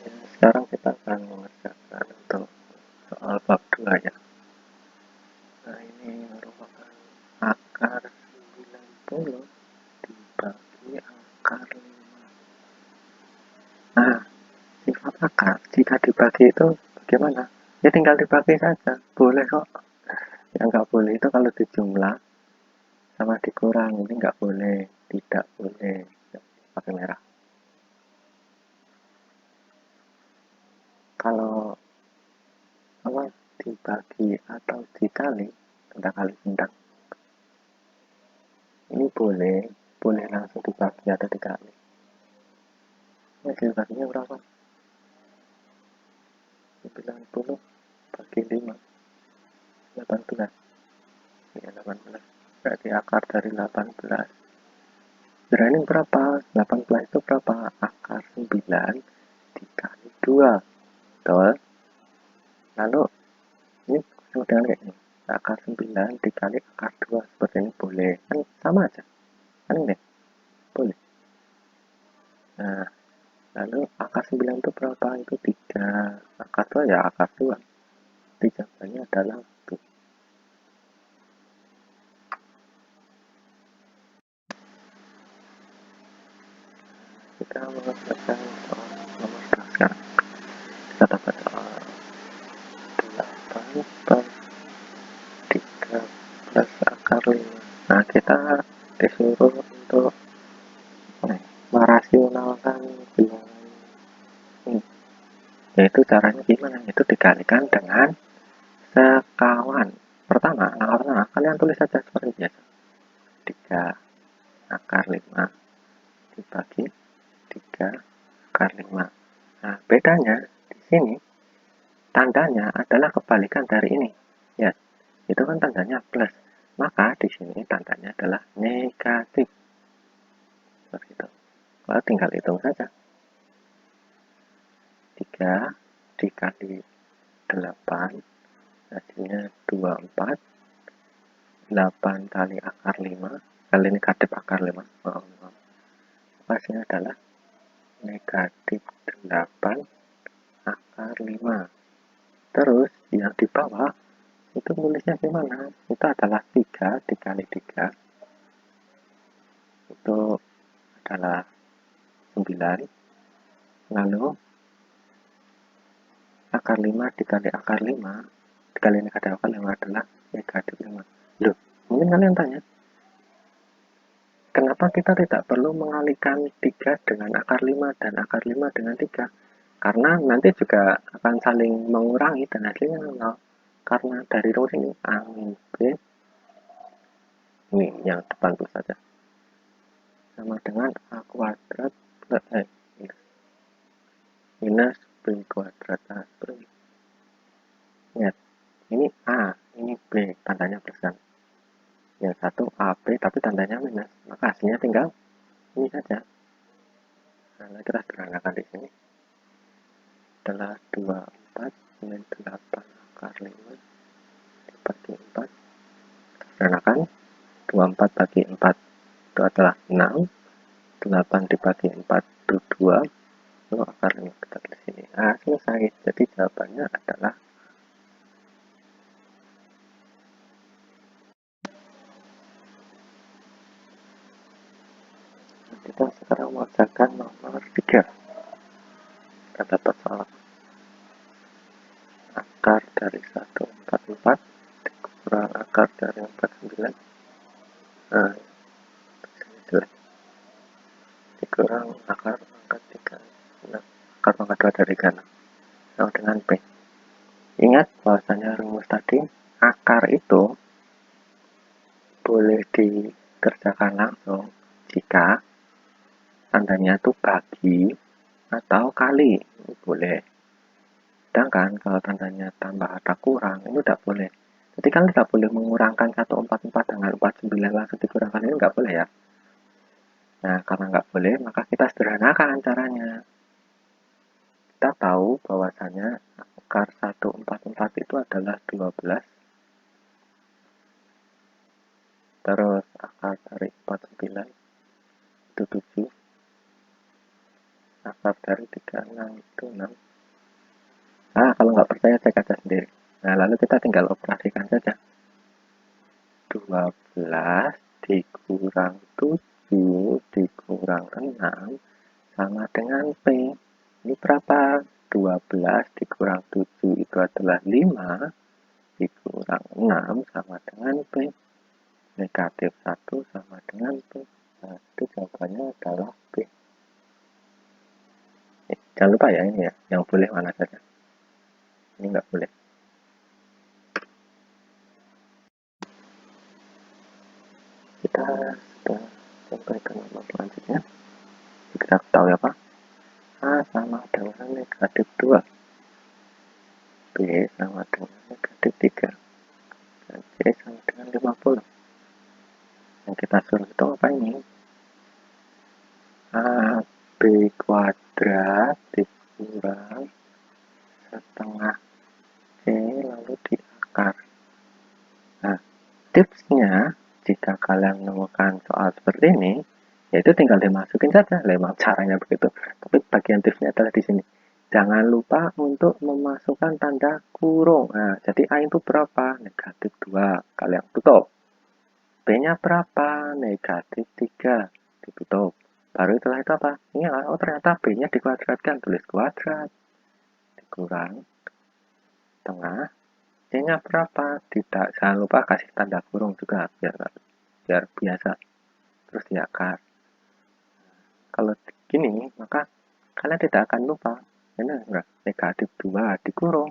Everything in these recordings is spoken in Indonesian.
Ya, sekarang kita akan mengerjakan untuk soal bab 2 ya. Nah, ini merupakan akar 90 dibagi akar 5. Nah, sifat akar jika dibagi itu bagaimana? Ya tinggal dibagi saja, boleh kok. Yang nggak boleh itu kalau dijumlah sama dikurang, ini nggak boleh, tidak boleh. Pakai merah. Kalau apa dibagi atau dikali, kita kali bintang. Ini boleh langsung dibagi atau dikali. Ini dibaginya berapa? 90 bagi 5, 18. Ya, 18. Berarti akar dari 18. Berani berapa? 18 itu berapa? Akar 9 dikali 2. Betul? Lalu, ini sudah kayak ini. Akar 9 dikali akar 2. Seperti ini boleh. Kan sama aja. Kan ini? Boleh. Nah, lalu akar 9 itu berapa? Itu 3. Akar 2 ya akar 2. Jawabannya adalah 1. Kita mengerjakan soal nomor 2 sekarang. Kita dapat soal 8 per 13 akar 5. Nah, kita disuruh untuk merasionalkan bilangan ini. Yaitu caranya gimana? Itu dikalikan dengan sekawan. Pertama, langkah pertama, kalian tulis saja seperti biasa. 3 akar 5 dibagi 3 akar 5. Nah, bedanya di sini tandanya adalah kebalikan dari ini. Ya, itu kan tandanya plus. Maka di sini tandanya adalah negatif. Seperti itu. Lalu tinggal hitung saja. 3 dikali 8 hasilnya 24. 8 kali akar 5 kali negatif akar 5. Hasilnya adalah negatif 8 akar 5. Terus yang di bawah itu tulisnya gimana? Itu adalah 3 dikali 3 itu adalah 9. Lalu akar 5 dikali akar 5 dikali negatif akar 5 adalah negatif 5. Loh, mungkin kalian tanya, kenapa kita tidak perlu mengalikan 3 dengan akar 5 dan akar 5 dengan 3? Karena nanti juga akan saling mengurangi dan hasilnya 0. Karena dari rumus ini A min B, ini yang depan itu saja, sama dengan A kuadrat plus minus B kuadrat. Nah, ingat, ini A, ini B, tandanya plus kan. Yang satu AB tapi tandanya minus, maka hasilnya tinggal ini saja. Nah, kita sederhanakan di sini adalah 24 min 8 akar 5 dibagi 4. Sederhanakan 24 bagi 4 itu adalah 6. 8 dibagi 4 itu 2. Lalu akar 5 kita di sini. Nah, selesai. Jadi jawabannya adalah kita sekarang mengerjakan nomor 3. Kita dapat soal akar dari 144 dikurang akar dari 49. Nah, dikurang akar pangkat 3. Nah, akar pangkat 2 dari 6 sama dengan B. Ingat bahwasanya rumus tadi, akar itu boleh dikerjakan langsung jika tandanya itu bagi atau kali, ini boleh. Sedangkan kalau tandanya tambah atau kurang, ini tidak boleh. Jadi kan tidak boleh mengurangkan 144 dengan 49 langsung dikurangkan, ini nggak boleh ya. Nah, karena nggak boleh, maka kita sederhanakan caranya. Kita tahu bahwasanya akar 144 itu adalah 12. Terus akar dari 49 akar dari 36 itu 6. Kalau nggak percaya cek aja sendiri. Nah, lalu kita tinggal operasikan saja. 12 dikurang 7 dikurang 6 sama dengan P. Ini berapa? 12 dikurang 7 itu adalah 5, dikurang 6 sama dengan P. Negatif 1 sama dengan P. Nah, itu jawabannya adalah P. Jangan lupa ya ini ya, yang boleh mana saja. Ini nggak boleh. Kita sudah sampai ke nomor selanjutnya. Kita tahu ya Pak. A sama dengan negatif 2. B sama dengan negatif 3. Dan C sama dengan 50. Yang kita suruh itu apa ini? AB kuadrat dikurang setengah C lalu diakar. Nah, tipsnya jika kalian menemukan soal seperti ini, yaitu tinggal dimasukin saja. Memang caranya begitu. Tapi bagian tipsnya adalah di sini. Jangan lupa untuk memasukkan tanda kurung. Nah, jadi A itu berapa? Negatif 2. Kalian tutup. B-nya berapa? Negatif 3. Ditutup. Baru setelah itu apa? Ini ternyata B-nya dikuadratkan. Tulis kuadrat. Dikurang. Tengah. C-nya berapa? Tidak. Jangan lupa kasih tanda kurung juga. Biar biasa. Terus diakar. Kalau gini, maka kalian tidak akan lupa. Ini negatif 2 dikurung.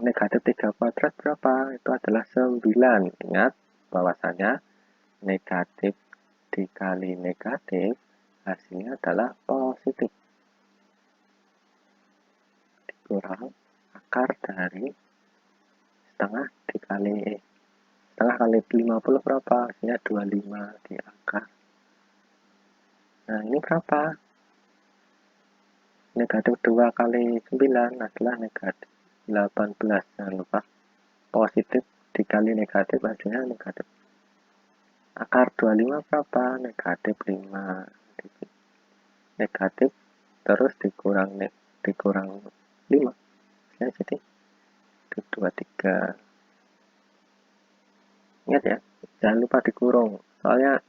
Negatif 3 kuadrat berapa? Itu adalah 9. Ingat bahwasanya negatif dikali negatif hasilnya adalah positif. Dikurang akar dari setengah dikali setengah kali 50 berapa? Hasilnya 25 diakar. Nah, ini berapa? Negatif 2 kali 9 adalah negatif 18. Jangan lupa. Positif dikali negatif hasilnya negatif. Akar 25 berapa? Negatif 5. Negatif terus dikurang 5. Ya, jadi 23. Ingat ya, jangan lupa dikurung. Soalnya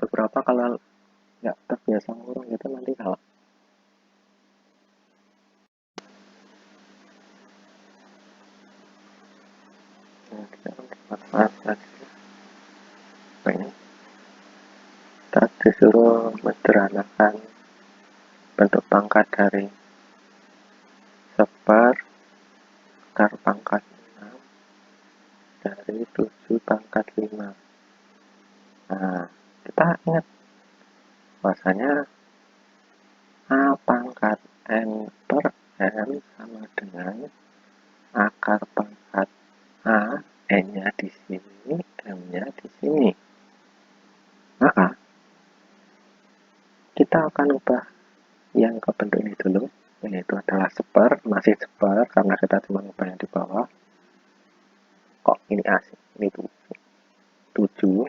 beberapa kalau nggak terbiasa ngurung itu nanti salah. Nah, kita manfaatkan ini. Kita disuruh menyederhanakan bentuk pangkat dari separ akar pangkat 6 dari 7 pangkat 5. Nah, kita ingat bahwasanya A pangkat N per M sama dengan akar pangkat A, N-nya di sini, M-nya di sini. Maka kita akan ubah yang ke bentuk ini dulu. Ini itu adalah separ, masih separ karena kita cuma ubah yang di bawah. Kok ini A sih? Ini 7.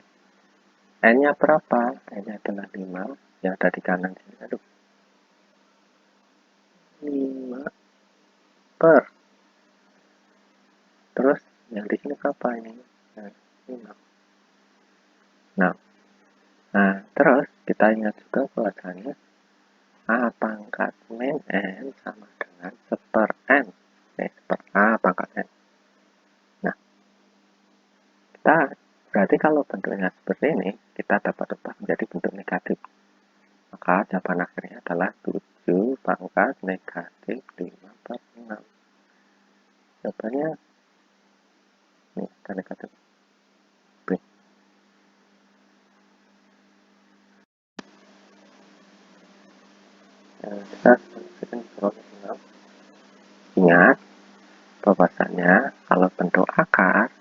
N-nya berapa? N-nya adalah 5. Yang ada di kanan sini. Aduh. 5 per. Terus yang di sini berapa ini? 5. Nah, terus kita ingat juga bahwasanya A pangkat min N sama dengan seper N. Seper A pangkat N. Nah, kita berarti kalau bentuknya seperti ini, kita dapat ubah menjadi bentuk negatif. Maka jawaban akhirnya adalah 7 pangkat negatif 5 per 6. Jawabannya ini ada negatif B. Kita selesaikan problem 6. Ingat bahwasanya kalau bentuk akar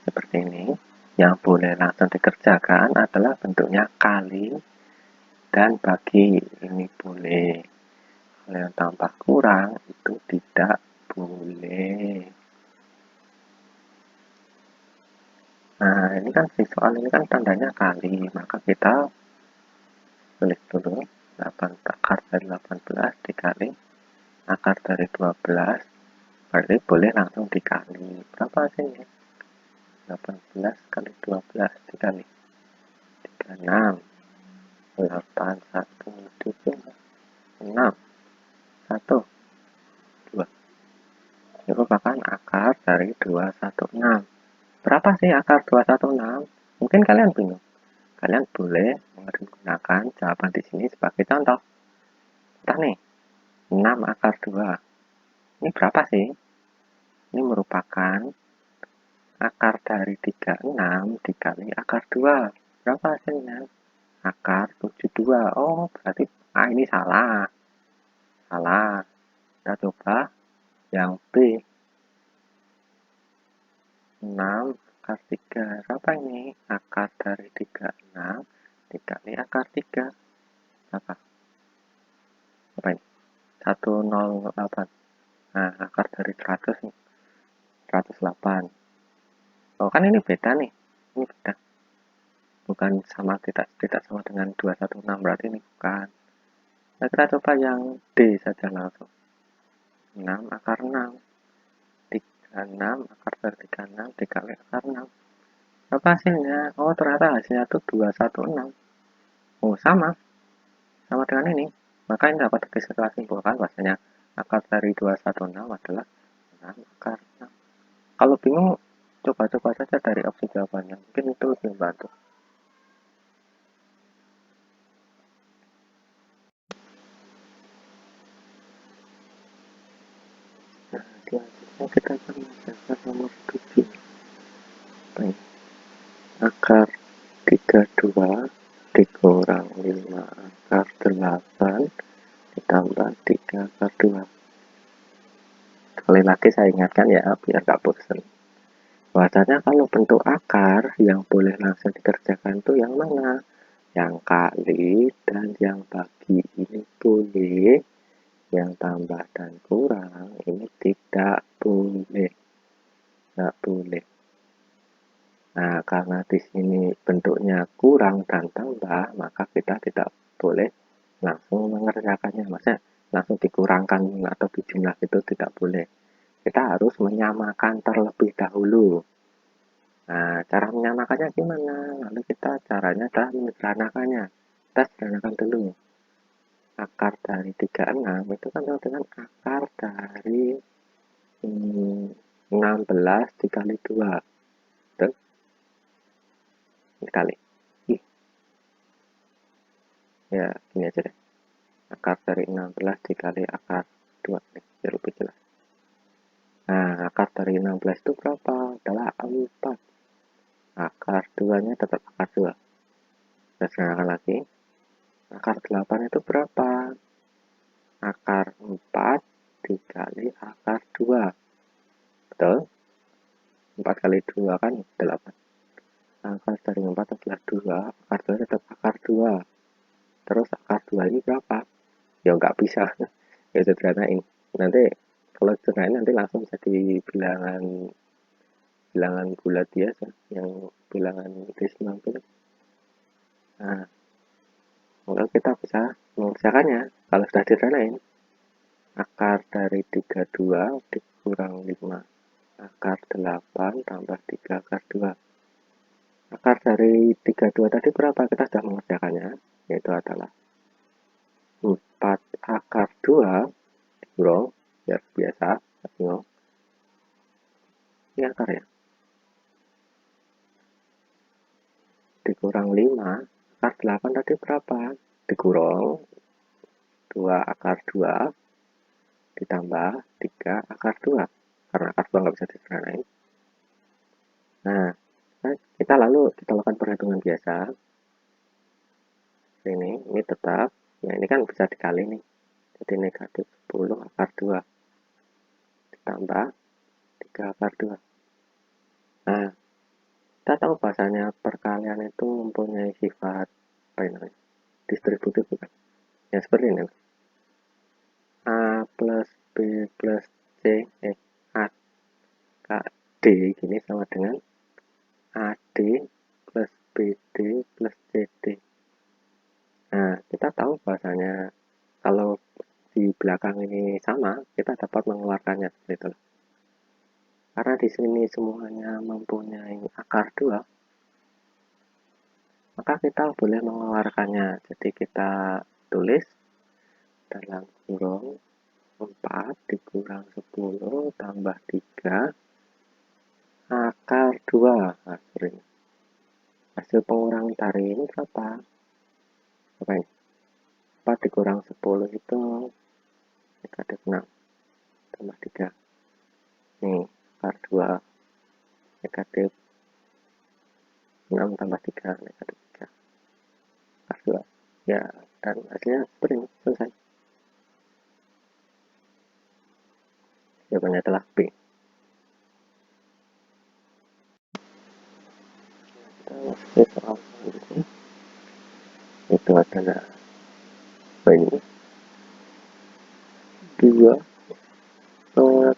seperti ini, yang boleh langsung dikerjakan adalah bentuknya kali dan bagi. Ini boleh. Kalau yang tambah kurang itu tidak boleh. Nah, ini kan di soal ini kan tandanya kali, maka kita tulis dulu akar dari 18 dikali akar dari 12, berarti boleh langsung dikali. Berapa hasilnya? 18 kali 12 dikali 36, 8, 1, 7, 6, 1, 2. Ini merupakan akar dari 216. Berapa sih akar 216? Mungkin kalian bingung. Kalian boleh menggunakan jawaban di sini sebagai contoh. Kita nih, 6 akar 2. Ini berapa sih? Ini merupakan akar dari 36 dikali akar 2. Berapa hasilnya? Akar 72. Oh, berarti ini salah. Salah. Kita coba yang B. 6 akar 3. Berapa ini? Akar dari 36 dikali akar 3. Berapa? Apa ini? 108. Nah, akar dari 100 nih. 108. Oh, kan ini beda nih. Ini beda. Bukan sama, tidak sama dengan 216, berarti ini bukan. Nah, kita coba yang D saja langsung. 6 akar 6. 36 akar dari 36 dikali akar 6. Apa hasilnya? Oh, ternyata hasilnya itu 216. Oh, sama. Sama dengan ini. Maka ini dapat kita simpulkan bahwasanya akar dari 216 adalah 6 akar 6. Kalau bingung, coba-coba saja dari opsi jawabannya. Mungkin itu lebih membantu. Nah, selanjutnya kita akan mengerjakan nomor 7. Baik. Akar 32 dikurang 5 akar 8 ditambah 3 akar 2. Sekali lagi saya ingatkan ya, biar nggak bosan. Bahwasanya kalau bentuk akar yang boleh langsung dikerjakan itu yang mana? Yang kali dan yang bagi ini boleh, yang tambah dan kurang ini tidak boleh. Nggak boleh. Nah, karena di sini bentuknya kurang dan tambah, maka kita tidak boleh langsung mengerjakannya. Maksudnya langsung dikurangkan atau dijumlah itu tidak boleh. Kita harus menyamakan terlebih dahulu. Nah, cara menyamakannya gimana? Lalu caranya adalah menyederhanakannya. Kita sederhanakan dulu. Akar dari 36 itu kan sama dengan akar dari 16 dikali 2. Betul? Dikali. Ya, gini aja deh. Akar dari 16 dikali akar 2. Biar lebih jelas. Nah, akar dari 16 itu berapa? Adalah 4. Akar 2-nya tetap akar 2. Kita sederhanakan lagi. Akar 8 itu berapa? Akar 4 dikali akar 2. Betul? 4 kali 2 kan 8. Akar dari 4 adalah 2. Akar 2 tetap akar 2. Terus akar 2 ini berapa? Ya nggak bisa. Ya sederhanain. Nanti kalau sederhanain nanti langsung jadi bilangan bulat biasa. Yang bilangan desimal itu. Nah, maka kita bisa mengerjakannya. Kalau sudah disederhanain, akar dari 32 dikurang 5 akar 8 tambah 3 akar 2. Akar dari 32 tadi berapa? Kita sudah mengerjakannya, yaitu adalah 4 akar 2 dikurang, ya biasa, ini akar ya, dikurang 5 akar 8 tadi berapa? Dikurang 2 akar 2 ditambah 3 akar 2, karena akar 2 nggak bisa disederhanain. Nah, kita lakukan perhitungan biasa. Ini tetap, ya ini kan bisa dikali nih, jadi negatif 10 akar 2 ditambah 3 akar 2. Nah, kita tahu bahasanya perkalian itu mempunyai sifat apa namanya, distributif bukan? Ya seperti ini, A plus B plus C, A, K, D gini sama dengan AD plus BD plus CD. Nah, kita tahu bahwasanya kalau di belakang ini sama, kita dapat mengeluarkannya gitu. Karena di sini semuanya mempunyai akar 2, maka kita boleh mengeluarkannya. Jadi kita tulis dalam kurung 4 dikurang 10 tambah 3 akar 2. Nah, hasil pengurangan dari ini berapa? Apa ini? 4 dikurang 10 itu negatif 6 tambah 3. Nih, akar 2 negatif 6 tambah 3 negatif 3. Akar 2. Ya, dan hasilnya seperti ini. Selesai. Jawabannya adalah B. Kita masuk ke soal selanjutnya. Itu adalah apa ini? 2 per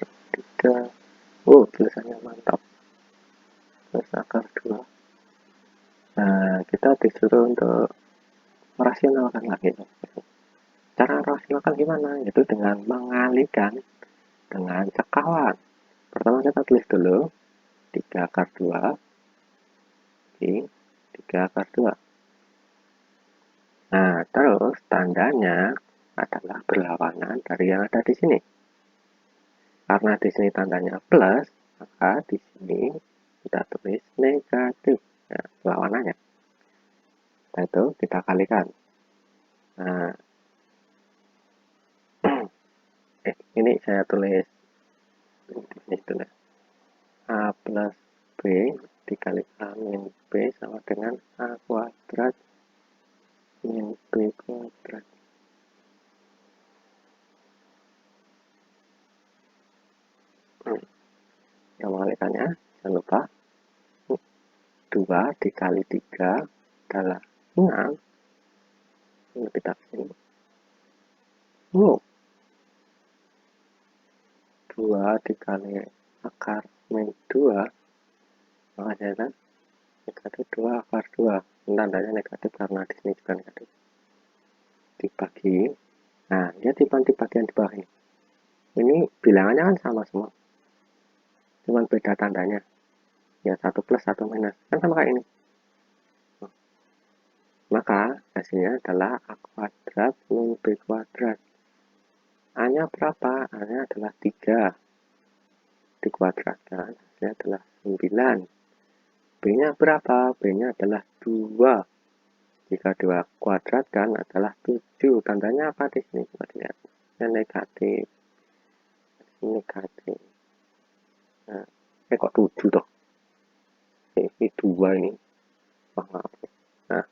3. Oh, tulisannya mantap. Plus akar 2. Nah, kita disuruh untuk merasionalkan lagi. Cara merasionalkan gimana? Yaitu dengan mengalihkan dengan sekawan. Pertama kita tulis dulu 3 akar 2 di 3 akar 2. Nah, terus tandanya adalah berlawanan dari yang ada di sini. Karena di sini tandanya plus, maka di sini kita tulis negatif. Nah, lawanannya. Nah, itu kita kalikan. Nah, ini saya tulis ini tulis A plus B dikali A min B sama dengan A kuadrat min B kuadrat. Yang mengalihkannya, jangan lupa 2 dikali 3 adalah 6. Ini kita sini. 2 dikali akar min 2, maka jadi negatif 2 akar 2. Tandanya negatif karena di sini juga negatif. Dibagi. Nah, dia di bagian di bawah ini. Ini bilangannya kan sama semua. Cuman beda tandanya. Ya, 1 plus 1 minus. Kan sama kayak ini. Maka hasilnya adalah A kuadrat min B kuadrat. A-nya berapa? A-nya adalah 3. Dikuadratkan, hasilnya adalah 9. B-nya berapa? B-nya adalah 2. Jika 2 kuadratkan adalah 7. Tandanya apa di sini? Coba dilihat. Yang negatif. Negatif. Nah, kok 7 toh? Ini 2 ini. Maaf. Nah,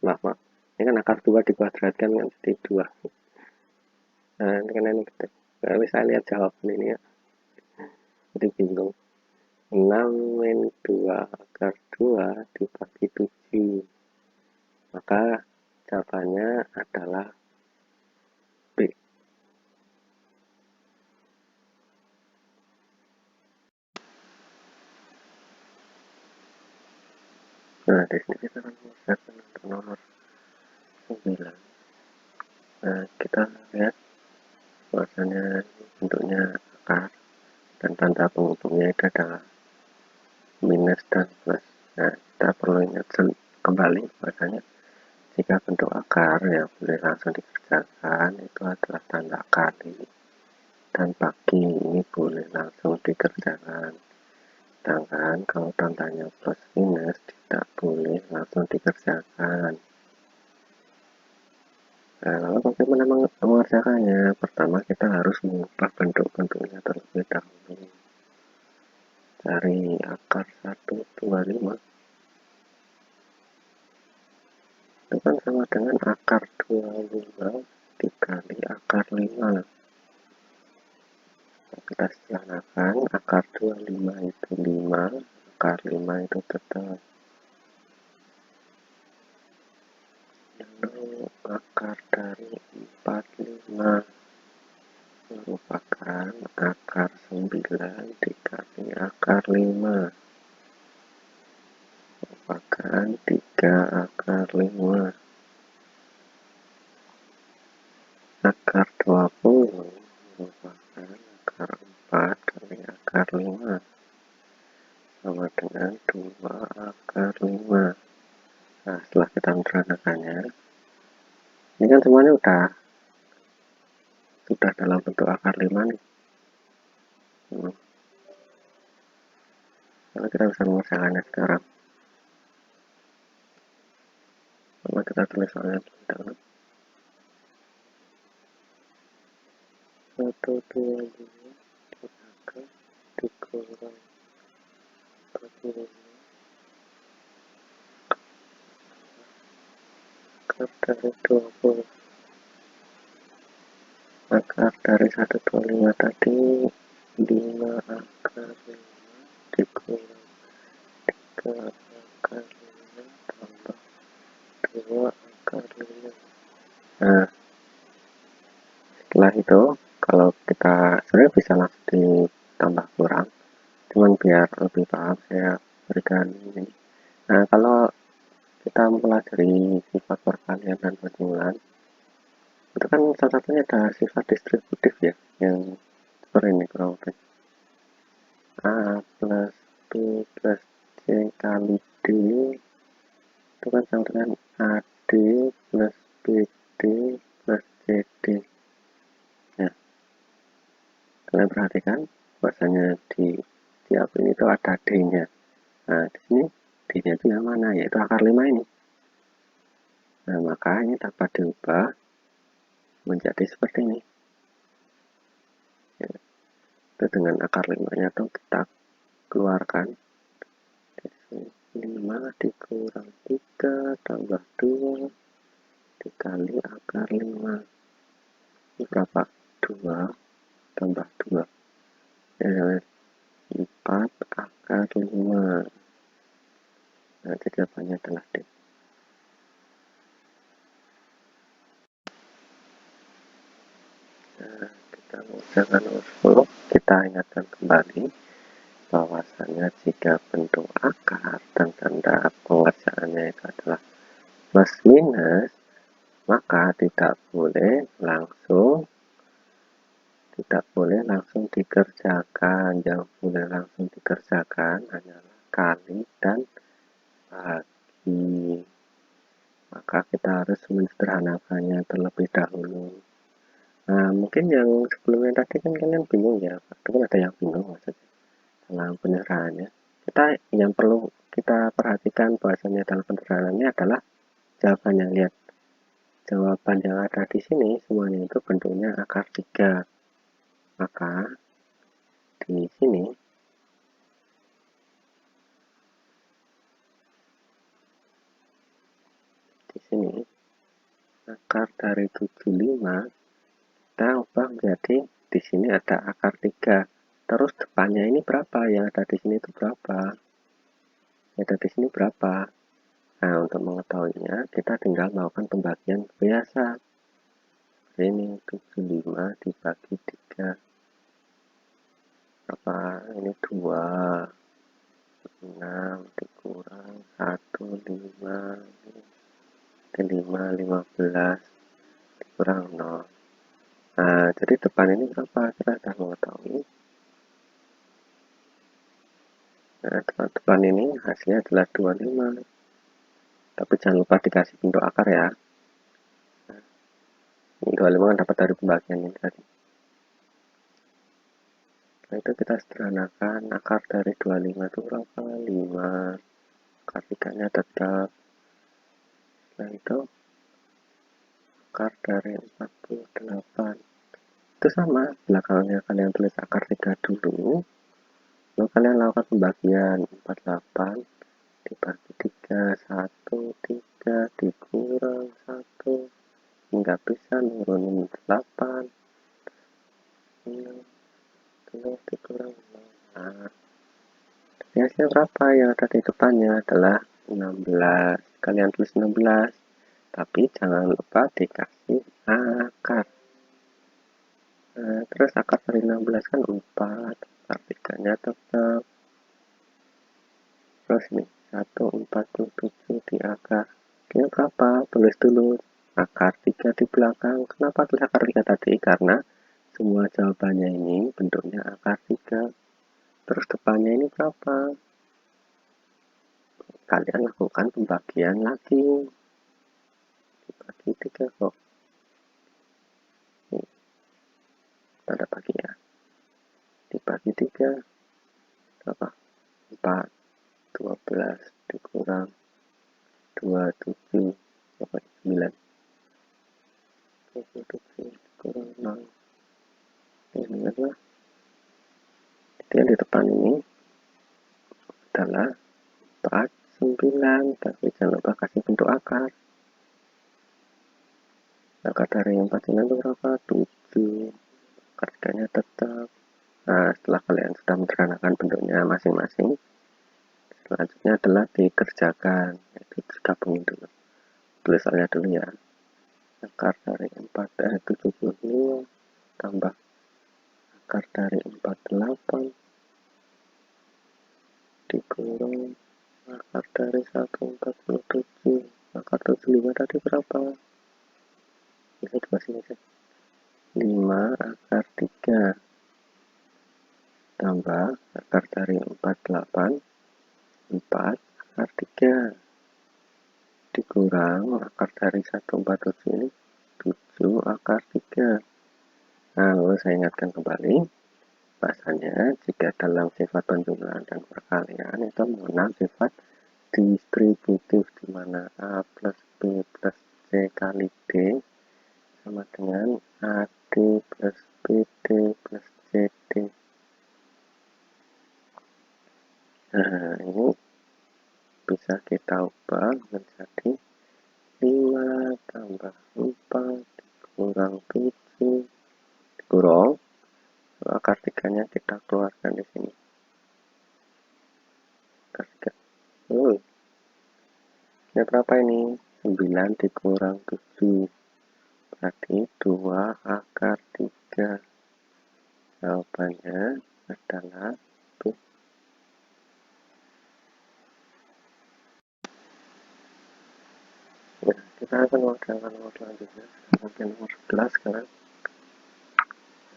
maaf. Ini kan akar 2 dikuadratkan kan jadi 2. Nah, ini kan negatif. Nah, bisa lihat jawaban ini ya. Jadi bingung. 6 min 2 akar 2 dibagi 7. Maka jawabannya adalah B. Nah, di sini kita akan mengusahakan untuk nomor 9. Nah, kita lihat bahwasanya bentuknya akar dan tanda penghubungnya itu adalah minus dan plus. Nah, kita perlu ingat kembali bahwasanya jika bentuk akar yang boleh langsung dikerjakan itu adalah tanda kali dan bagi ini boleh langsung dikerjakan. Sedangkan kalau tandanya plus minus tidak boleh langsung dikerjakan. Nah, lalu bagaimana mengerjakannya? Pertama kita harus mengubah bentuk-bentuknya terlebih dahulu. Cari akar 125. Itu kan sama dengan akar 25 dikali akar 5. Kita sederhanakan, akar 25 itu 5, akar 5 itu tetap. Lalu akar dari 45 merupakan akar 9 dikali akar 5. Merupakan 3 akar 5. 20 merupakan akar 4 kali akar 5 sama dengan 2 akar 5. Nah, setelah kita menyederhanakannya, ini kan semuanya sudah dalam bentuk akar 5 nih. Lalu kita bisa mengerjakannya sekarang. Coba kita tulis soalnya dulu. 1, 2, 5 diakan dikurang 45 akar dari 20. Akar dari 125 tadi 5 akar 5 dikurang 3 akar 5 tambah 2 akar 5. Nah, setelah itu kalau kita sebenarnya bisa langsung ditambah kurang, cuman biar lebih paham saya berikan ini. Nah, kalau kita mempelajari sifat perkalian dan penjumlahan, itu kan salah satunya ada sifat distributif ya, yang seperti ini kurang lebih. A plus B plus C kali D itu kan sama dengan AD plus BD plus CD. Ya, kalian perhatikan bahwasanya di AB ini itu ada D-nya. Nah, di sini D-nya itu yang mana? Yaitu akar 5 ini. Nah, maka ini dapat diubah menjadi seperti ini. Ya, itu dengan akar 5-nya itu kita keluarkan. 5 dikurang 3 tambah 2 dikali akar 5. Ini berapa? 2 tambah 2. Ya, 4 akar 5. Nah, jawabannya adalah D. Nah, kita mengerjakan nomor 10. Kita ingatkan kembali bahwasanya jika bentuk akar dan tanda pengerjaannya itu adalah plus minus, maka tidak boleh langsung dikerjakan. Yang boleh langsung dikerjakan hanyalah kali dan bagi. Maka kita harus menyederhanakannya terlebih dahulu. Nah, mungkin yang sebelumnya tadi kan kalian bingung ya, itu kan ada yang bingung maksudnya dalam penyerahannya. Yang perlu kita perhatikan bahwasanya dalam penyerahannya adalah jawabannya. Lihat, jawaban yang ada di sini semuanya itu bentuknya akar 3. Maka di sini akar dari 75 kita ubah menjadi di sini ada akar 3. Terus depannya ini berapa? Yang ada di sini itu berapa? Yang ada di sini berapa? Nah, untuk mengetahuinya kita tinggal melakukan pembagian biasa. Ini 75 dibagi 3. Apa? Ini 2. 6 dikurang 1, 5. 5, 15 dikurang 0. Nah, jadi depan ini berapa? Kita sudah mengetahui. Nah, depan ini hasilnya adalah 25. Tapi jangan lupa dikasih bentuk akar ya. Nah, ini 25 kan dapat dari pembagian ini tadi. Setelah itu kita sederhanakan akar dari 25 itu berapa? 5. Akar 3-nya tetap. Setelah itu akar dari 48. Itu sama, belakangnya kalian tulis akar 3 dulu. Lalu kalian lakukan pembagian 48 dibagi 3, 1, 3 dikurang 1 hingga bisa nurunin 8 telur dikurang 0. Nah, hasilnya berapa? Yang ada di depannya adalah 16. Kalian tulis 16, tapi jangan lupa dikasih akar. Nah, terus akar dari 16 kan 4, akar 3-nya tetap. Terus nih 147 di akar. Ini berapa? Tulis dulu akar 3 di belakang. Kenapa tulis akar 3 tadi? Karena semua jawabannya ini bentuknya akar 3. Terus depannya ini berapa? Kalian lakukan pembagian lagi. Dibagi 3 kok. Ini, tanda bagi ya. Dibagi 3. Berapa? 4. 12 dikurang 27. 9. 27 dikurang 6. Ini adalah. Jadi yang di depan ini adalah 4, 9, tapi jangan lupa kasih bentuk akar. Akar dari 49 itu berapa? 7. Akarnya tetap. Nah, setelah kalian sudah menyederhanakan bentuknya masing-masing, selanjutnya adalah dikerjakan. Itu digabungin dulu. Tulis soalnya dulu ya. Akar dari 75 tambah akar dari 48 dikurang akar dari 147. Akar 75 tadi berapa? Bisa dikasih aja. 5 akar 3 tambah akar dari 48 4 akar 3 dikurang akar dari 147 ini 7 akar 3. Nah, lalu saya ingatkan kembali bahasanya jika dalam sifat penjumlahan dan perkalian itu mengenal sifat distributif, di mana A plus B plus C kali D sama dengan AD plus BD plus CD. Nah, ini bisa kita ubah menjadi 5 tambah 4 dikurang 7 dikurang akar 3-nya kita keluarkan di sini. Akar 3. Ini berapa ini? 9 dikurang 7. Berarti 2 akar 3. Jawabannya adalah B. Nah, kita akan mengerjakan nomor selanjutnya. Sampai nomor 11 sekarang.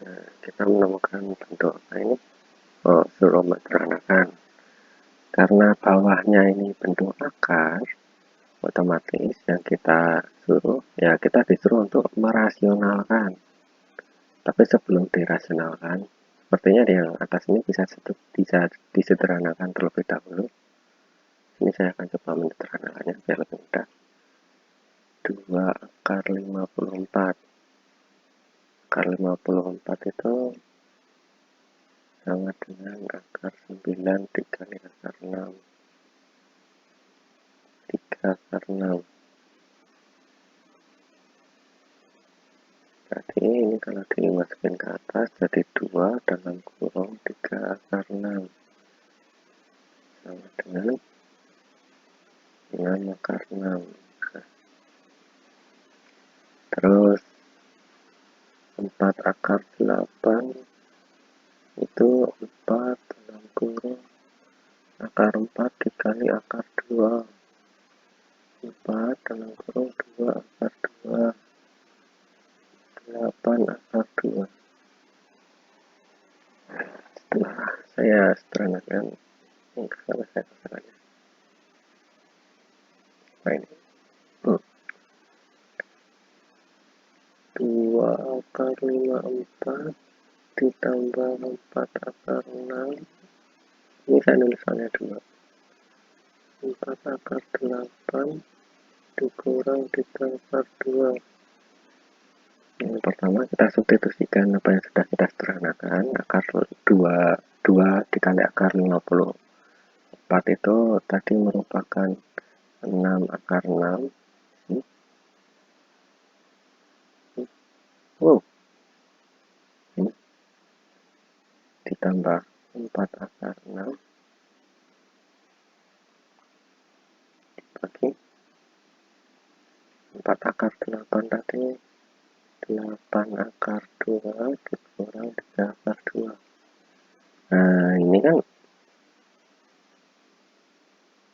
Nah, kita menemukan bentuk apa ini? Oh, suruh menyederhanakan. Karena bawahnya ini bentuk akar, otomatis yang kita suruh, ya kita disuruh untuk merasionalkan. Tapi sebelum dirasionalkan, sepertinya di yang atas ini bisa disederhanakan terlebih dahulu. Ini saya akan coba menyederhanakannya biar lebih mudah. 2 akar 54. Akar 54 itu sama dengan akar 9 dikali akar 6. 3 akar 6. Berarti ini kalau dimasukin ke atas jadi 2 dalam kurung 3 akar 6. Sama dengan 6 akar 6. Terus 4 akar 8 itu 4 dalam kurung akar 4 dikali akar 2. 4 dalam kurung 2 akar 2. 8 akar 2. Setelah saya sederhanakan, kalau saya kesalahannya. Nah ini. 2 akar 54 ditambah 4 akar 6. Ini saya nulis soalnya 2. 4 akar 8 dikurang 3 akar 2. Yang pertama kita substitusikan apa yang sudah kita sederhanakan. Akar 2 dikali akar 54 itu tadi merupakan 6 akar 6. Ini ditambah 4 akar 6 dibagi 4 akar 8 tadi 8 akar 2 dikurang 3 akar 2. Nah, ini kan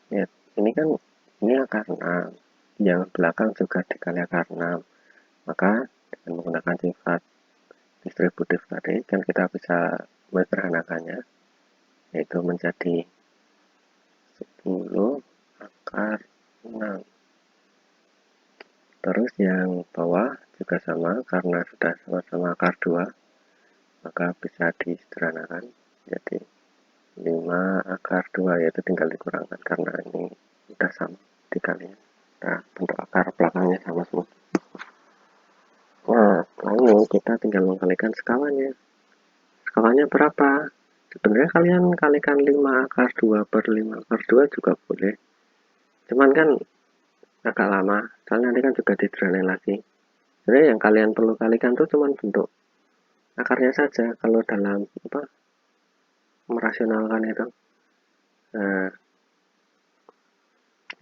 ya, ini akar 6. yang belakang juga dikali akar 6. Maka dengan menggunakan sifat distributif tadi kan kita bisa menyederhanakannya, yaitu menjadi 10 akar 6. Terus yang bawah juga sama, karena sudah sama-sama akar 2, maka bisa disederhanakan jadi 5 akar 2, yaitu tinggal dikurangkan karena ini sudah sama dikalinya. Nah, bentuk akar belakangnya sama semua. Nah, setelah ini kita tinggal mengkalikan sekawannya. Sekawannya berapa? Sebenarnya kalian kalikan 5 akar 2 per 5 akar 2 juga boleh. Cuman kan agak lama, soalnya nanti kan juga disederhanain lagi. Sebenarnya yang kalian perlu kalikan tuh cuman bentuk akarnya saja kalau dalam merasionalkan itu. Nah,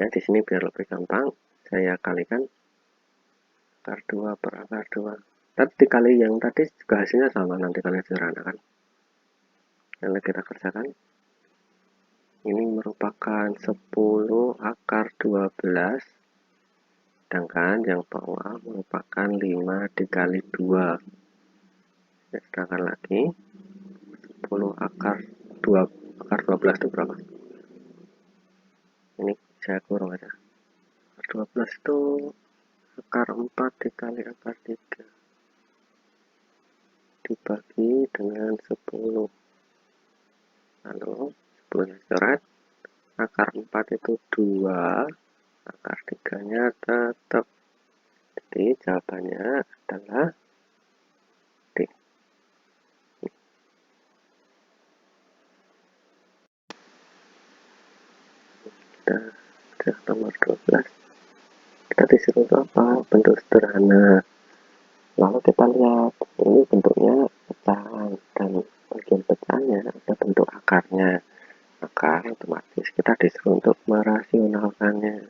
ya di sini biar lebih gampang, saya kalikan akar 2 per akar 2. Tapi dikali yang tadi juga hasilnya sama, nanti kalian sederhanakan. Yang kita kerjakan, ini merupakan 10 akar 12, sedangkan yang bawah merupakan 5 dikali 2. Saya sederhanakan lagi, 10 akar 12 itu berapa? Ini saya kurang aja. Akar 12 itu akar 4 dikali akar 3 dibagi dengan 10. Lalu 10 coret, akar 4 itu 2, akar 3 nya tetap. Jadi jawabannya adalah D. Kita nomor 12. Kita disuruh itu apa? Bentuk sederhana. Lalu kita lihat, ini bentuknya pecahan, dan bagian pecahannya ada bentuk akarnya. Maka otomatis kita disuruh untuk merasionalkannya.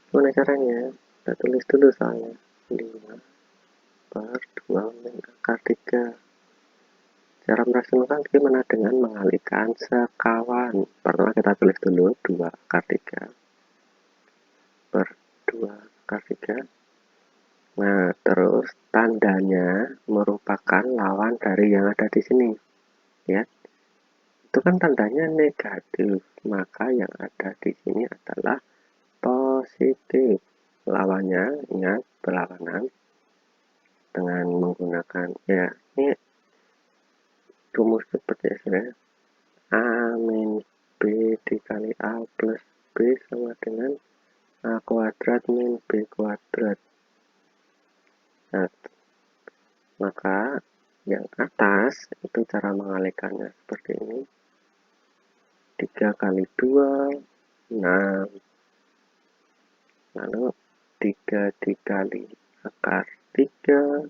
Gimana caranya? Kita tulis dulu soalnya. 5 per 2 min akar 3. Cara merasionalkan gimana? Dengan mengalihkan sekawan. Pertama kita tulis dulu 2 akar 3 per 2 akar 3. Nah, terus tandanya merupakan lawan dari yang ada di sini. Ya, itu kan tandanya negatif, maka yang ada di sini adalah positif. Lawannya, ingat, berlawanan dengan menggunakan, ya, ini rumus seperti ya, A min B dikali A plus B sama dengan A kuadrat min B kuadrat. Nah, maka yang atas itu cara mengalihkannya seperti ini. 3 kali 2, 6. Lalu 3 dikali akar 3,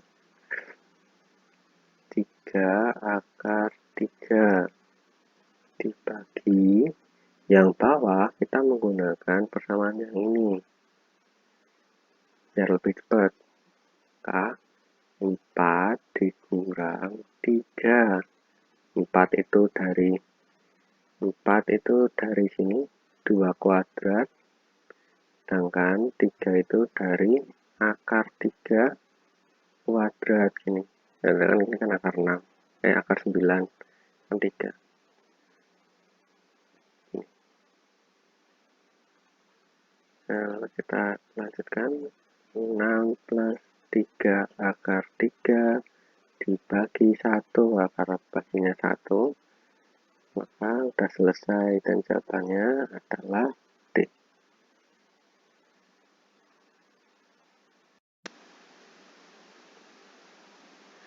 3 akar 3 dibagi yang bawah kita menggunakan persamaan yang ini biar lebih cepat. K 4 dikurang 3. 4 itu dari sini 2 kuadrat, sedangkan 3 itu dari akar 3 kuadrat gini. Dan ini kan akar 6, akar 9 kan 3. Nah, kita lanjutkan. 6 plus 3 akar 3 dibagi 1, akar baginya 1, maka udah selesai dan jawabannya adalah D.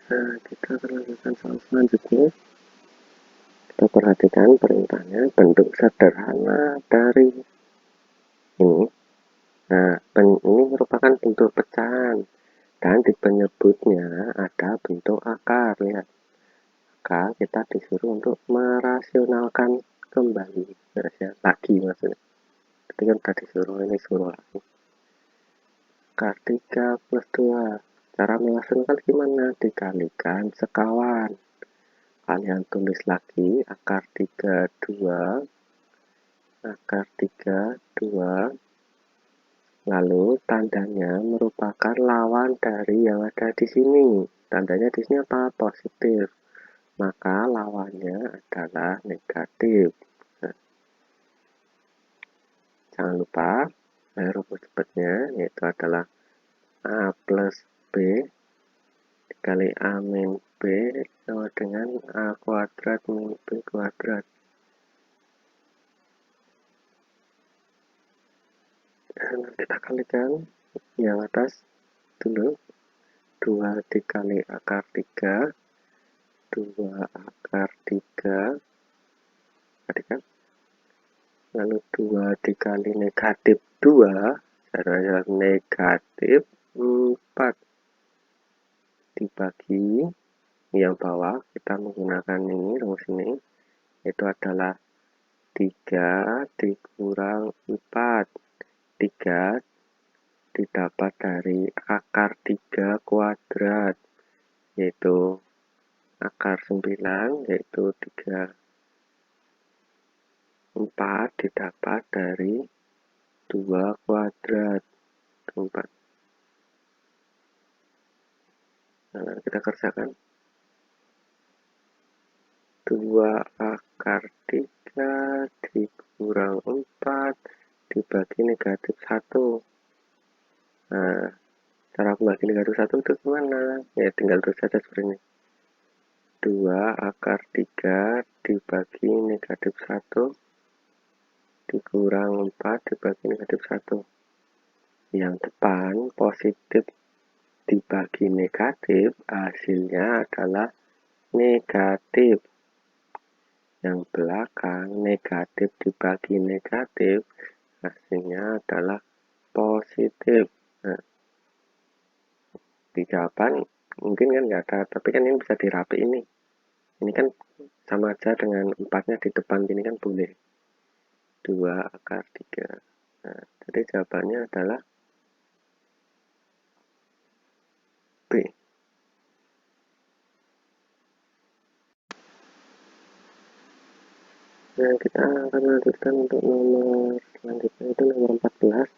Nah, kita lanjutkan soal selanjutnya. Kita perhatikan perintahnya, bentuk sederhana dari ini. Nah, ini merupakan bentuk pecahan dan di penyebutnya ada bentuk akar. Lihat, maka kita disuruh untuk merasionalkan kembali, lagi maksudnya. Jadi kan tadi disuruh, ini suruh lagi. Akar 3 plus 2. Cara merasionalkan gimana? Dikalikan sekawan. Kalian tulis lagi akar 3 2, akar 3 2, Lalu tandanya merupakan lawan dari yang ada di sini. Tandanya di sini apa? Positif. Maka lawannya adalah negatif. Nah, jangan lupa rumus cepatnya yaitu adalah A plus B dikali A min B sama dengan A kuadrat min B kuadrat. Dan kita kalikan yang atas dulu. 2 dikali akar 3, 2 akar 3, tadi kan? Lalu 2 dikali negatif 2, caranya negatif 4 dibagi yang bawah, kita menggunakan ini, rumus ini, itu adalah 3 dikurang 4. 3 didapat dari akar 3 kuadrat, yaitu akar 9, yaitu 3. 4 didapat dari 2 kuadrat, 4. Nah, kita kerjakan. 2 akar 3 dikurang 4 dibagi negatif 1. Nah, cara membagi negatif 1 itu gimana? Ya, tinggal terus saja seperti ini. 2 akar 3 dibagi negatif 1 dikurang 4 dibagi negatif 1. Yang depan positif dibagi negatif, hasilnya adalah negatif. Yang belakang negatif dibagi negatif, hasilnya adalah positif. Nah, di jawaban mungkin kan nggak ada, tapi kan ini bisa dirapi ini. Ini kan sama aja dengan 4-nya di depan, ini kan boleh. 2 akar 3. Nah, jadi jawabannya adalah B. Nah, kita akan lanjutkan untuk nomor selanjutnya, itu nomor 14.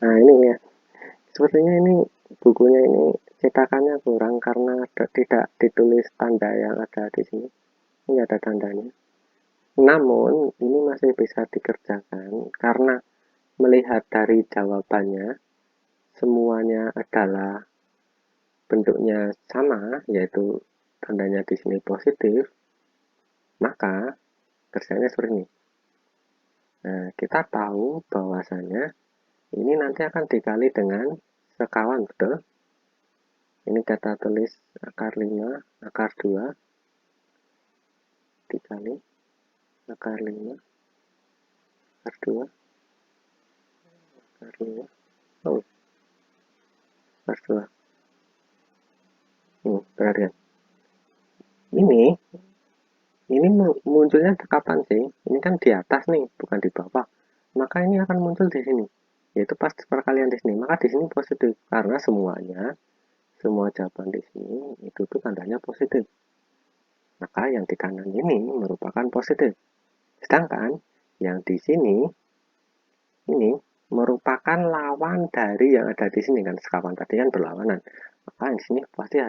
Nah, ini ya. Sepertinya ini bukunya ini cetakannya kurang karena tidak ditulis tanda yang ada di sini. Ini ada tandanya. Namun, ini masih bisa dikerjakan karena melihat dari jawabannya, semuanya adalah bentuknya sama, yaitu tandanya di sini positif, maka kerjanya seperti ini. Nah, kita tahu bahwasanya ini nanti akan dikali dengan sekawan, betul? Ini kita tulis akar 5, akar 2, dikali akar 5, akar 2, akar 5, oh, akar 2. Perhatikan. Ini munculnya kapan sih? Ini kan di atas nih, bukan di bawah. Maka ini akan muncul di sini, yaitu pas perkalian di sini. Maka di sini positif karena semua jawaban di sini itu tuh tandanya positif. Maka yang di kanan ini merupakan positif. Sedangkan yang di sini ini merupakan lawan dari yang ada di sini kan, sekawan tadi kan berlawanan. Maka di sini pasti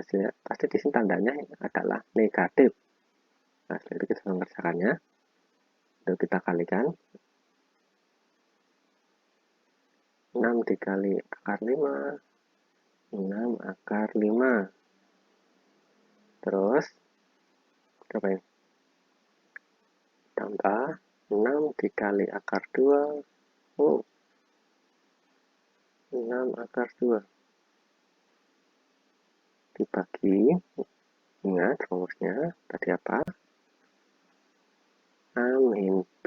di sini tandanya adalah negatif. Nah, setelah itu kita mengerjakannya. Lalu kita kalikan. 6 dikali akar 5. 6 akar 5. Terus, berapa ini? Tambah 6 dikali akar 2. Oh, 6 akar 2. Dibagi. Ingat rumusnya. Tadi apa? A min B.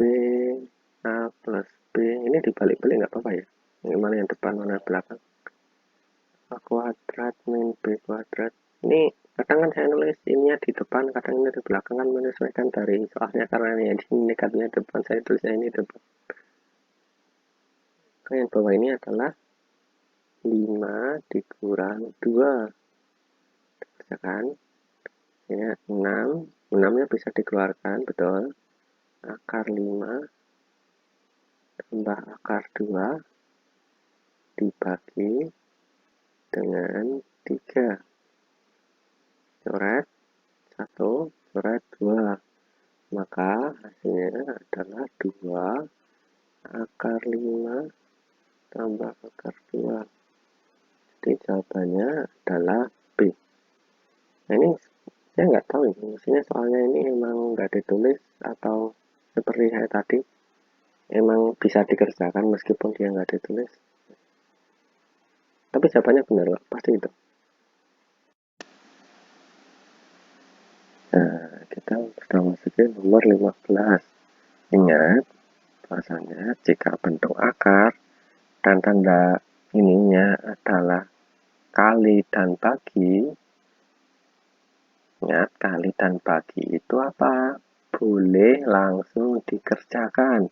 A plus B. Ini dibalik-balik nggak apa-apa ya? Ini mana yang depan, mana yang belakang? A kuadrat min B kuadrat. Ini kadang kan saya nulis ininya di depan, kadang ini di belakang, kan menyesuaikan dari soalnya, karena ini di negatifnya depan, saya tulisnya ini depan. Oke, yang bawah ini adalah 5 dikurang 2. Kerjakan. Ini 6. 6-nya bisa dikeluarkan, betul. Akar 5 tambah akar 2 dibagi dengan 3. Coret 1, coret 2. Maka hasilnya adalah 2 akar 5 tambah akar 2. Jadi jawabannya adalah B. Nah, ini saya nggak tahu ini, maksudnya soalnya ini emang nggak ditulis atau seperti saya tadi, emang bisa dikerjakan meskipun dia nggak ditulis. Tapi jawabannya benar, Pak. Pasti itu. Nah, kita sudah masukin nomor 15. Ingat, bahasanya jika bentuk akar dan tanda ininya adalah kali dan bagi. Ingat, kali dan bagi itu apa? Boleh langsung dikerjakan.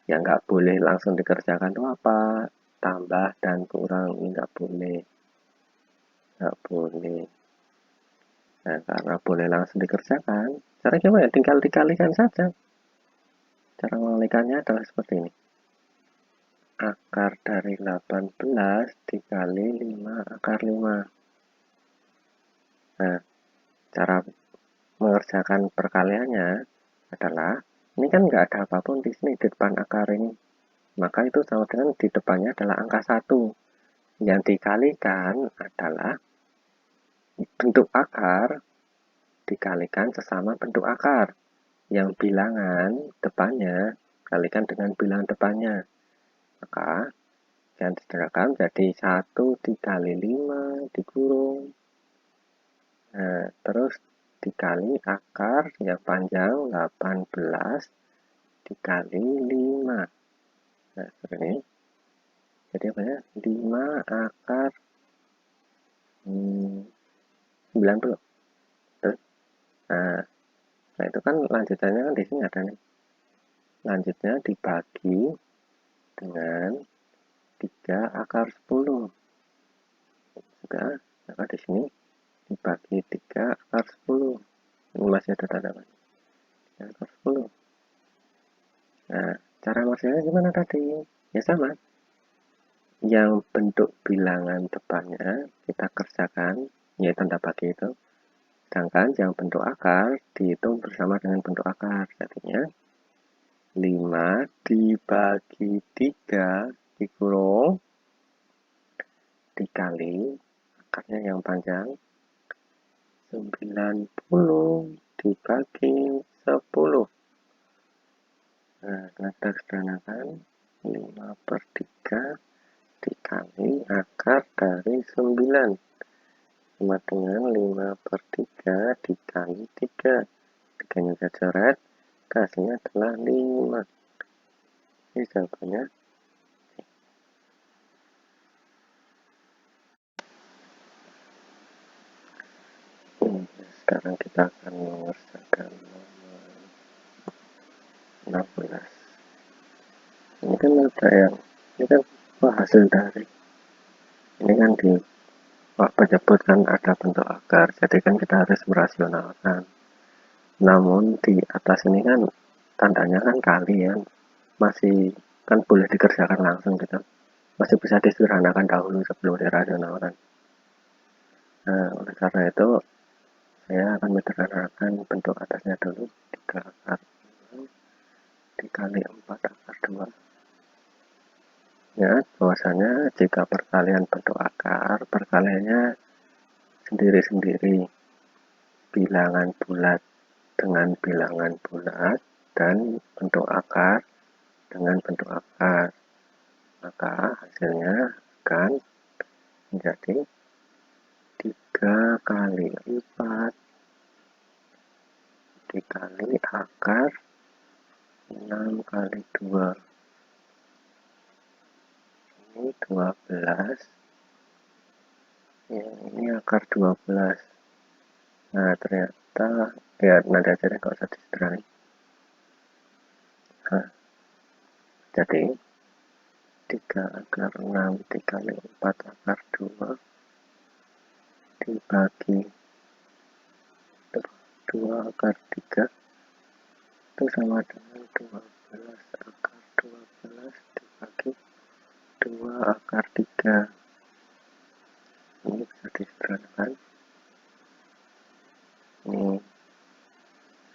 Yang nggak boleh langsung dikerjakan itu apa? Tambah dan kurang. Ini nggak boleh. Nggak boleh. Nah, karena boleh langsung dikerjakan, cara gimana? Tinggal dikalikan saja. Cara mengalikannya adalah seperti ini. Akar dari 18 dikali 5 akar 5. Nah, cara mengerjakan perkaliannya adalah, ini kan nggak ada apapun di sini di depan akar ini. Maka itu sama dengan di depannya adalah angka 1. Yang dikalikan adalah bentuk akar dikalikan sesama bentuk akar. Yang bilangan depannya kalikan dengan bilangan depannya. Maka yang disederhanakan jadi 1 dikali 5 dikurung. Nah, terus dikali akar yang panjang 18 dikali 5. Nah, seperti ini. Jadi apa ya? 5 akar 90. Terus, nah itu kan lanjutannya kan di sini ada nih. Lanjutnya dibagi dengan 3 akar 10. Sudah, maka di sini dibagi 3 akar 10. Ini masih ada tanda tanya. 3 akar 10. Nah, cara maksudnya gimana tadi? Ya sama. Yang bentuk bilangan depannya kita kerjakan, yaitu tanda bagi itu. Sedangkan yang bentuk akar dihitung bersama dengan bentuk akar. Jadinya 5 dibagi 3 dikurung dikali akarnya yang panjang 90 dibagi 10. Nah, kita sederhanakan 5 per 3 dikali akar dari 9 sama dengan 5 per 3 dikali 3. 3-nya saya coret, hasilnya adalah 5. Ini jawabannya. Sekarang kita akan mengerjakan nomor 16. Ini kan ada yang, ini kan hasil dari, ini kan di penyebut kan ada bentuk akar, jadi kan kita harus merasionalkan. Namun di atas ini kan tandanya kan kali ya, masih kan boleh dikerjakan langsung gitu, masih bisa disederhanakan dahulu sebelum dirasionalkan. Nah, oleh karena itu saya akan menyederhanakan bentuk atasnya dulu. 3 akar 6 dikali 4 akar 2. Ya, bahwasanya jika perkalian bentuk akar, perkaliannya sendiri-sendiri. Bilangan bulat dengan bilangan bulat dan bentuk akar dengan bentuk akar. Maka hasilnya akan menjadi 3 kali 4 dikali akar 6 kali 2. Ini 12. Ya, ini akar 12. Nah, ternyata ya nanti aja deh, gak usah disederhanain. Nah, jadi 3 akar 6 dikali 4 akar 2 dibagi 2 akar 3 itu sama dengan 12 akar 12 dibagi 2 akar 3. Ini bisa disederhanakan. Ini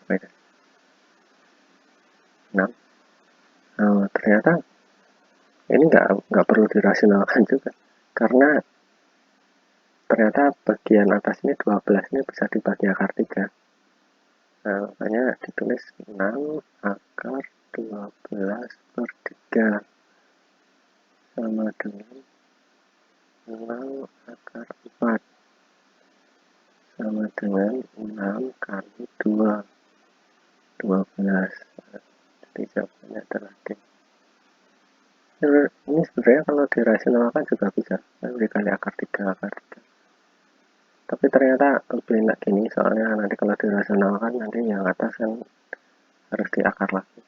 beda 6. Ternyata ini nggak perlu dirasionalkan juga, karena ternyata bagian atas ini 12 ini bisa dibagi akar 3. Nah, makanya ditulis 6 akar 12 per 3 sama dengan 6 akar 4 sama dengan 6 kali 2, 12. Jadi jawabannya adalah D. Ini sebenarnya kalau dirasionalkan juga bisa, dikali akar 3, akar 3. Tapi ternyata lebih enak gini, soalnya nanti kalau dirasionalkan nanti yang atas kan harus diakar lagi.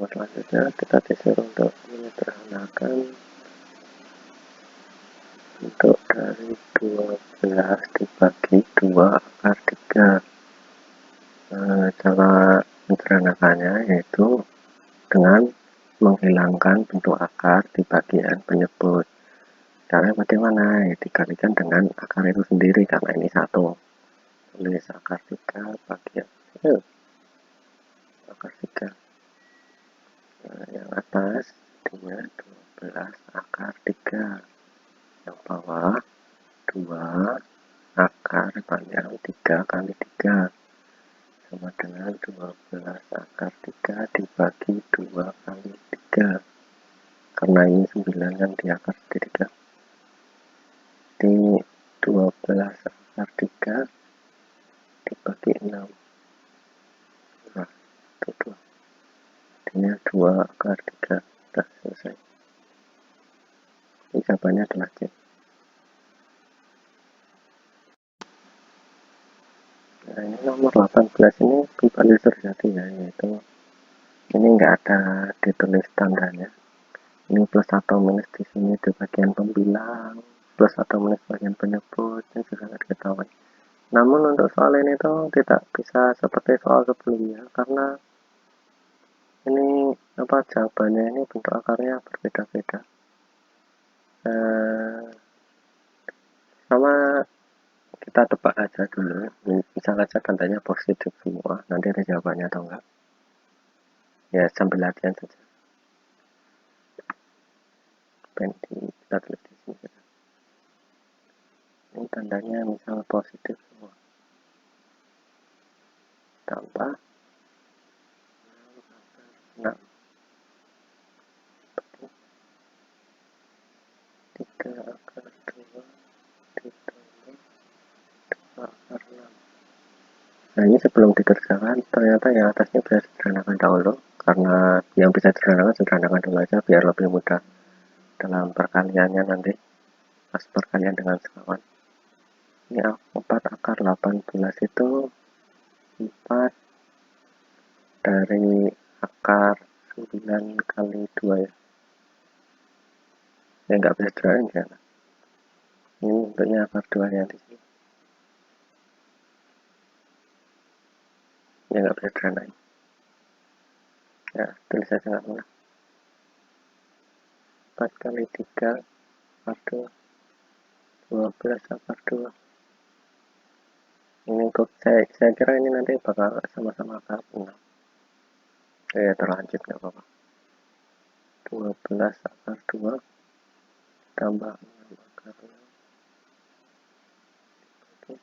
Selanjutnya kita disuruh untuk menyederhanakan bentuk dari 12 dibagi 2 akar 3. Cara menyederhanakannya yaitu dengan menghilangkan bentuk akar di bagian penyebut. Caranya bagaimana? Ya, dikalikan dengan akar itu sendiri, karena ini 1. Tulis akar 3 bagian akar 3. Nah, yang atas jadinya 12 akar 3. Yang bawah 2 akar panjang 3 kali 3 sama dengan 12 akar 3 dibagi 2 kali 3. Karena ini 9 kan di akar segitiga. Jadi 12 akar 3 dibagi 6. Nah, itu 2. Jadinya 2 akar 3. Sudah selesai. Ini jawabannya adalah C. Nah, ini nomor 18 ini kembali terjadi ya, yaitu ini enggak ada ditulis tandanya. Ini plus atau minus di sini di bagian pembilang, plus atau minus bagian penyebut, ini juga tidak diketahui. Namun untuk soal ini tuh tidak bisa seperti soal sebelumnya, karena ini jawabannya ini bentuk akarnya berbeda-beda. Sama kita tebak aja dulu, misal aja tandanya positif semua, nanti ada jawabannya atau enggak. Ya sambil latihan saja. Kita tulis di sini. Ini tandanya misal positif semua. Tambah 6. 3 akar 2 ditambah 2 akar 6. Nah, ini sebelum dikerjakan, ternyata yang atasnya bisa disederhanakan dahulu, karena yang bisa sederhanakan dulu aja biar lebih mudah dalam perkaliannya nanti pas perkalian dengan sekawan. Ini 4 akar 18 itu 4 dari akar 9 kali 2 ya. Ya nggak bisa sederhanakan ya. Ini bentuknya akar 2 yang di sini. Ya nggak bisa sederhanakan. Ya, tulis saja nggak apa-apa. 4 kali 3 akar 2, 12 akar 2. Ini kok saya kira ini nanti bakal sama-sama akar 6. Ya terlanjut nggak apa-apa. 12 akar 2 tambah 6 akar 6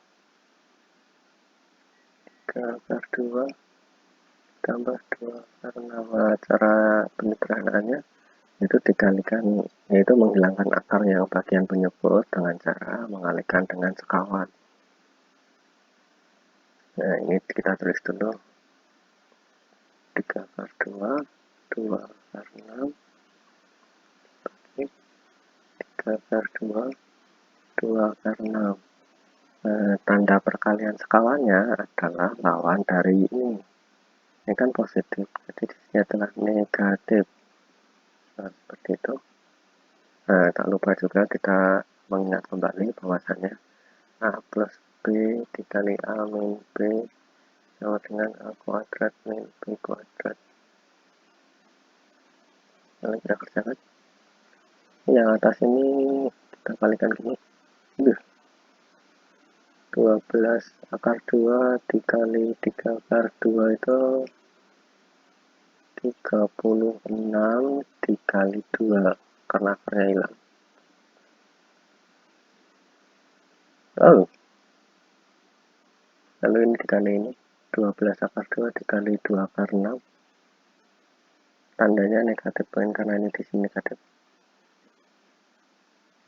3 akar 2 tambah 2 akar 6. Nah, cara penyederhanaannya itu dikalikan, yaitu menghilangkan akar yang bagian penyebut dengan cara mengalihkan dengan sekawan. Nah, ini kita tulis dulu 3 akar 2 2 akar 6 bagi 3 akar 2 2 akar 6. Tanda perkalian sekawannya adalah lawan dari ini. Ini kan positif, jadi disini adalah negatif. Nah, seperti itu. Nah, tak lupa juga kita mengingat kembali bahwasannya A plus B dikali A min B sama dengan A kuadrat min B kuadrat. Lalu kita kerjakan. Yang atas ini kita kalikan gini. 12 akar 2 dikali 3 akar 2 itu 36 dikali 2 karena akarnya hilang. Oh, lalu ini dikali ini 12 akar 2 dikali 2 akar 6, tandanya negatif kan karena ini di sini negatif.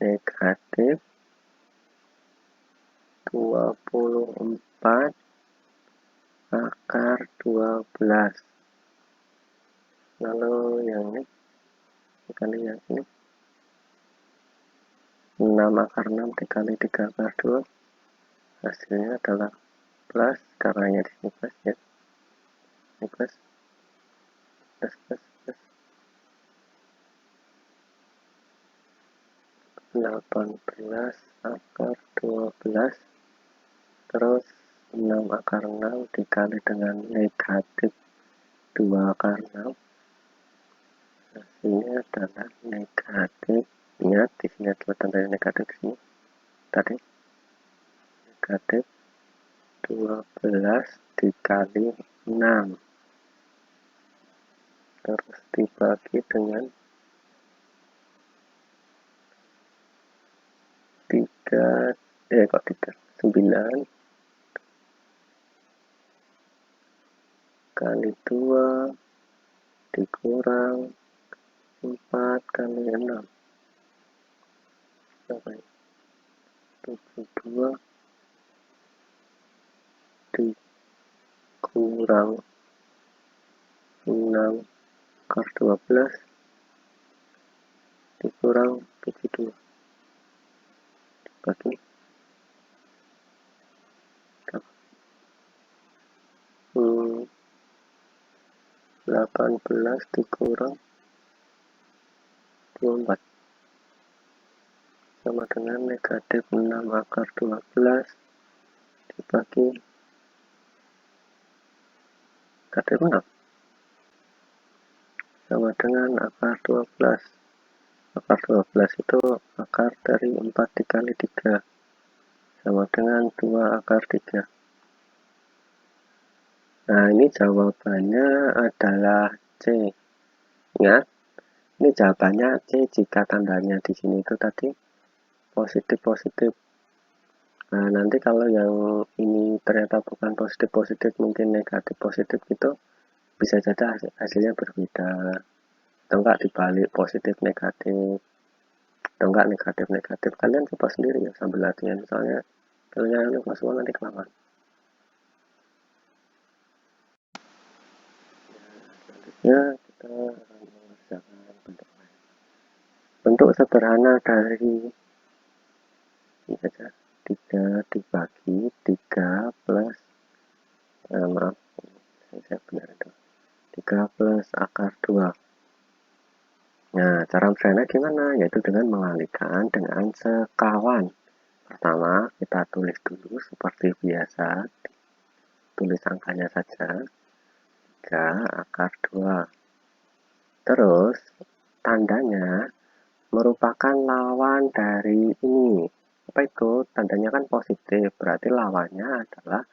Negatif 24 akar 12. Lalu yang ini dikali yang ini 6 akar 6 dikali 3 akar 2, hasilnya adalah plus, karena di sini plus ya, ini plus 18 akar 12 terus 6 akar 6 dikali dengan negatif 2 akar 6, hasilnya adalah negatif, ingat di sini adalah tandanya negatif, di sini tadi negatif 12 dikali 6 terus dibagi dengan 9 kali 2 dikurang 4 kali 6 72 dikurang 6 akar 12 dikurang 72 bagi 18 dikurang 24 sama dengan negatif 6 akar 12 dibagi negatif 6 sama dengan akar 12. Akar 12 itu akar dari 4 dikali 3 sama dengan 2 akar 3. Nah, ini jawabannya adalah C. Ingat, ini jawabannya C jika tandanya di sini itu tadi positif-positif. Nah, nanti kalau yang ini ternyata bukan positif-positif, mungkin negatif-positif gitu, bisa saja hasilnya berbeda. Atau enggak dibalik positif-negatif, atau enggak negatif-negatif. Kalian coba sendiri ya sambil latihan. Misalnya, kalian lupa semua nanti kelamaan. Selanjutnya, kita akan mengerjakan bentuk lain. Bentuk sederhana dari ini saja. 3 dibagi 3 plus maaf, saya benar itu 3 plus akar 2. Nah, cara mencarinya gimana? Yaitu dengan mengalihkan dengan sekawan. Pertama, kita tulis dulu seperti biasa, tulis angkanya saja, 3 akar 2. Terus, tandanya merupakan lawan dari ini. Apa itu? Tandanya kan positif, berarti lawannya adalah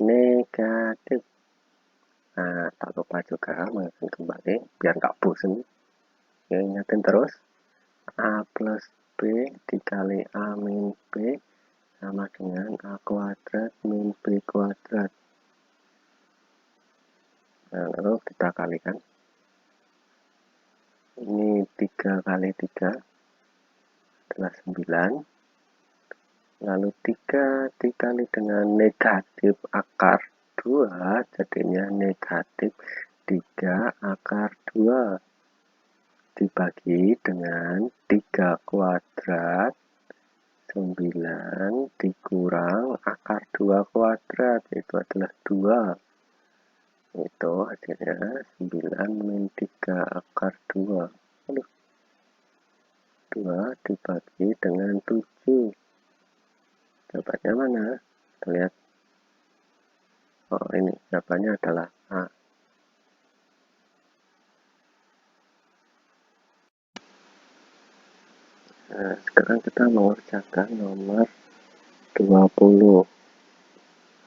negatif. Nah, tak lupa juga mengingatkan kembali biar nggak bosen. Ya, ingatin terus. A plus B dikali A min B sama dengan A kuadrat min B kuadrat. Nah, lalu kita kalikan. Ini 3 kali 3 adalah 9. Lalu 3 dikali dengan negatif akar 2 jadinya negatif 3 akar 2 dibagi dengan 3 kuadrat 9 dikurang akar 2 kuadrat, itu adalah 2. Itu hasilnya 9 min 3 akar 2. Aduh, 2 dibagi dengan 7. Jawabannya mana? Kita lihat. Oh, ini jawabannya adalah A. Nah, sekarang kita mengerjakan nomor 20.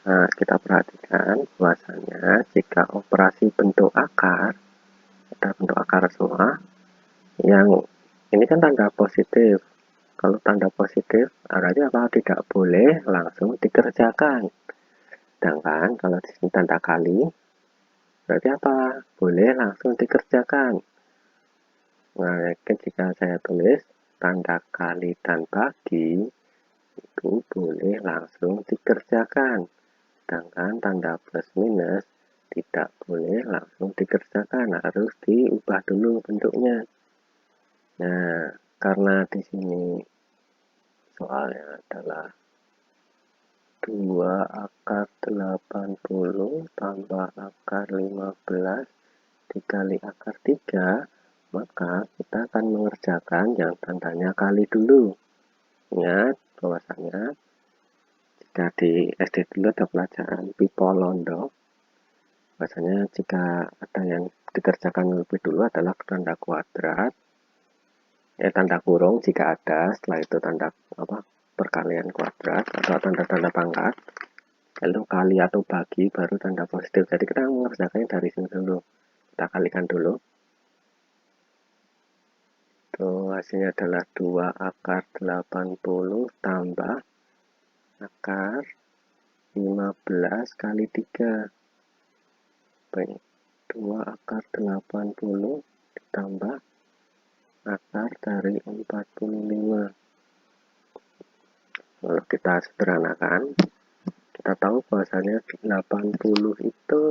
Nah, kita perhatikan bahwasanya jika operasi bentuk akar, ada bentuk akar semua, yang ini kan tanda positif. Kalau tanda positif, artinya apa? Tidak boleh langsung dikerjakan. Sedangkan kalau di sini tanda kali, berarti apa? Boleh langsung dikerjakan. Nah, jika saya tulis tanda kali dan bagi, itu boleh langsung dikerjakan. Sedangkan tanda plus minus tidak boleh langsung dikerjakan, harus diubah dulu bentuknya. Nah, karena di sini soalnya adalah 2 akar 80 tambah akar 15 dikali akar 3, maka kita akan mengerjakan yang tandanya kali dulu. Ingat bahwasanya jika di SD dulu ada pelajaran Pipolondo, bahwasanya jika ada yang dikerjakan lebih dulu adalah tanda kuadrat, tanda kurung jika ada, setelah itu tanda perkalian kuadrat atau tanda-tanda pangkat, lalu kali atau bagi baru tanda positif. Jadi kita mengerjakannya dari sini dulu, kita kalikan dulu. Tuh, hasilnya adalah 2 akar 80 tambah akar 15 kali 3. Baik, 2 akar 80 ditambah akar dari 45. Kalau kita sederhanakan, kita tahu bahwasanya 80 itu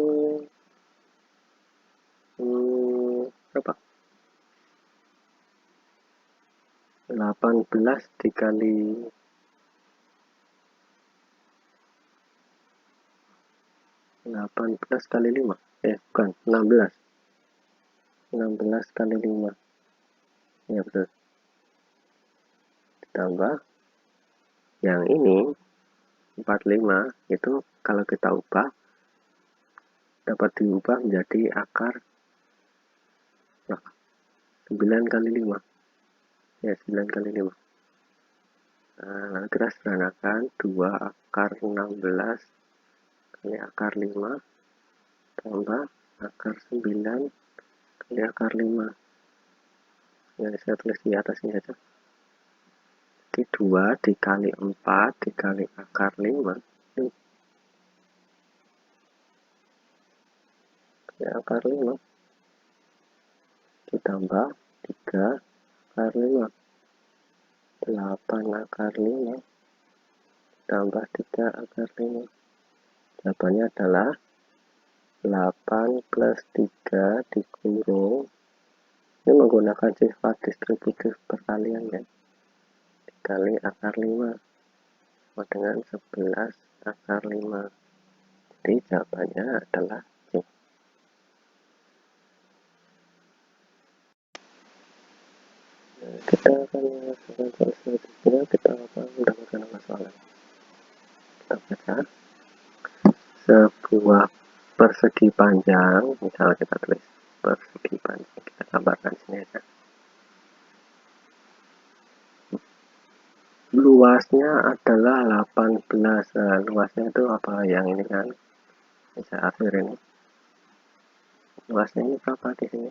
berapa? 18 dikali 18 kali 5. Bukan, 16. 16 kali 5. Ya, betul. Ditambah yang ini 45 itu kalau kita ubah dapat diubah menjadi akar 9 kali 5. Ya, 9 kali 5. Nah, lalu kita sederhanakan 2 akar 16 kali akar 5 tambah akar 9 kali akar 5. Ya, saya tulis di atas ini saja. Jadi 2 dikali 4 dikali akar 5 kali akar 5 ditambah 3 akar 5. 8 akar 5 tambah 3 akar 5. Jawabannya adalah 8 plus 3 dikurung, ini menggunakan sifat distributif perkalian ya, dikali akar 5 sama dengan 11 akar 5. Jadi jawabannya adalah C. Kita akan menyelesaikan soal selanjutnya. Kita akan mendapatkan masalah. Kita baca sebuah persegi panjang, misalnya kita tulis persegi panjang, kita gambarkan sini aja. Luasnya adalah 18. Nah, luasnya itu apa yang ini kan? Bisa akhir ini. Luasnya ini berapa di sini?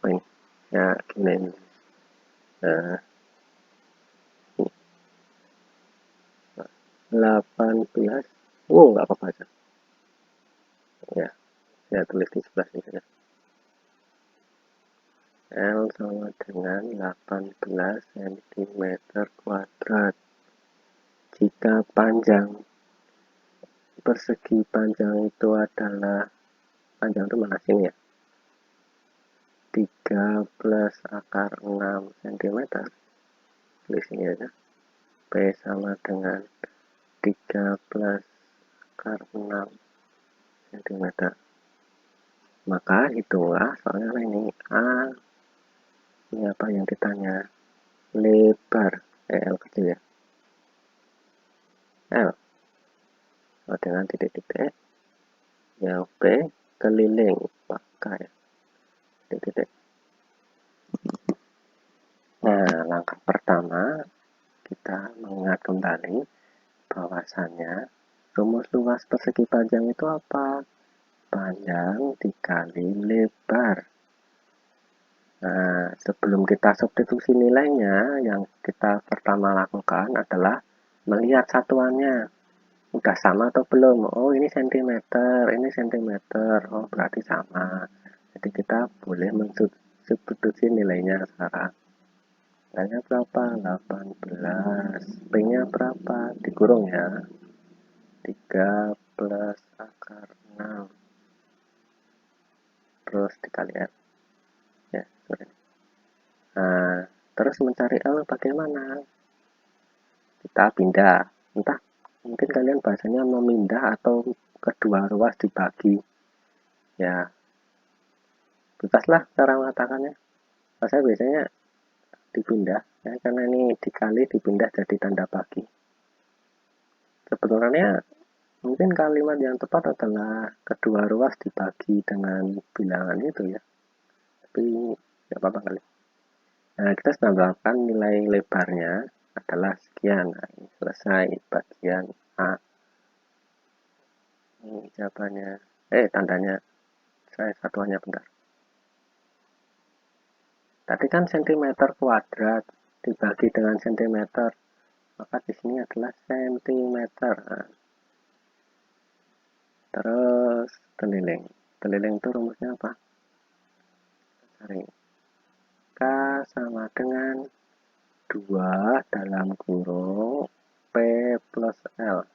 Oh, ini. Ya, gini. Nah, 18. Oh, nggak apa-apa aja. Ya, saya tulis di sebelah sini saja. L sama dengan 18 cm kuadrat. Jika panjang persegi panjang itu adalah, panjang itu mana sini ya? 3 plus akar 6 cm. Tulis sini aja. P sama dengan 3 plus akar 6 cm. Maka hitunglah soalnya ini A. Ini apa yang ditanya? Lebar. L kecil ya. L. dengan titik-titik. Yang B, keliling pakai titik-titik. Nah, langkah pertama kita mengingat kembali bahwasannya rumus luas persegi panjang itu apa? Panjang dikali lebar. Nah, sebelum kita substitusi nilainya, yang kita pertama lakukan adalah melihat satuannya. Udah sama atau belum? Oh, ini sentimeter, ini sentimeter. Oh, berarti sama. Jadi kita boleh mensubstitusi nilainya sekarang. Nilainya berapa? 18. P-nya berapa? Dikurung ya. 3 plus akar 6. Terus dikali R. Ya, sorry. Nah, terus mencari L bagaimana? Kita pindah. Entah, mungkin kalian bahasanya memindah atau kedua ruas dibagi. Ya, bebaslah cara mengatakannya. Saya biasanya dipindah, ya, karena ini dikali dipindah jadi tanda bagi. Sebetulnya mungkin kalimat yang tepat adalah kedua ruas dibagi dengan bilangan itu ya. Tapi nggak apa-apa kali. Nah, kita tambahkan nilai lebarnya adalah sekian. Nah, ini selesai bagian A. Ini jawabannya. Tandanya. Saya satuannya bentar. Tadi kan sentimeter kuadrat dibagi dengan sentimeter. Maka di sini adalah sentimeter. Nah, terus keliling. Keliling itu rumusnya apa? Cari. K sama dengan 2 dalam kurung P plus L.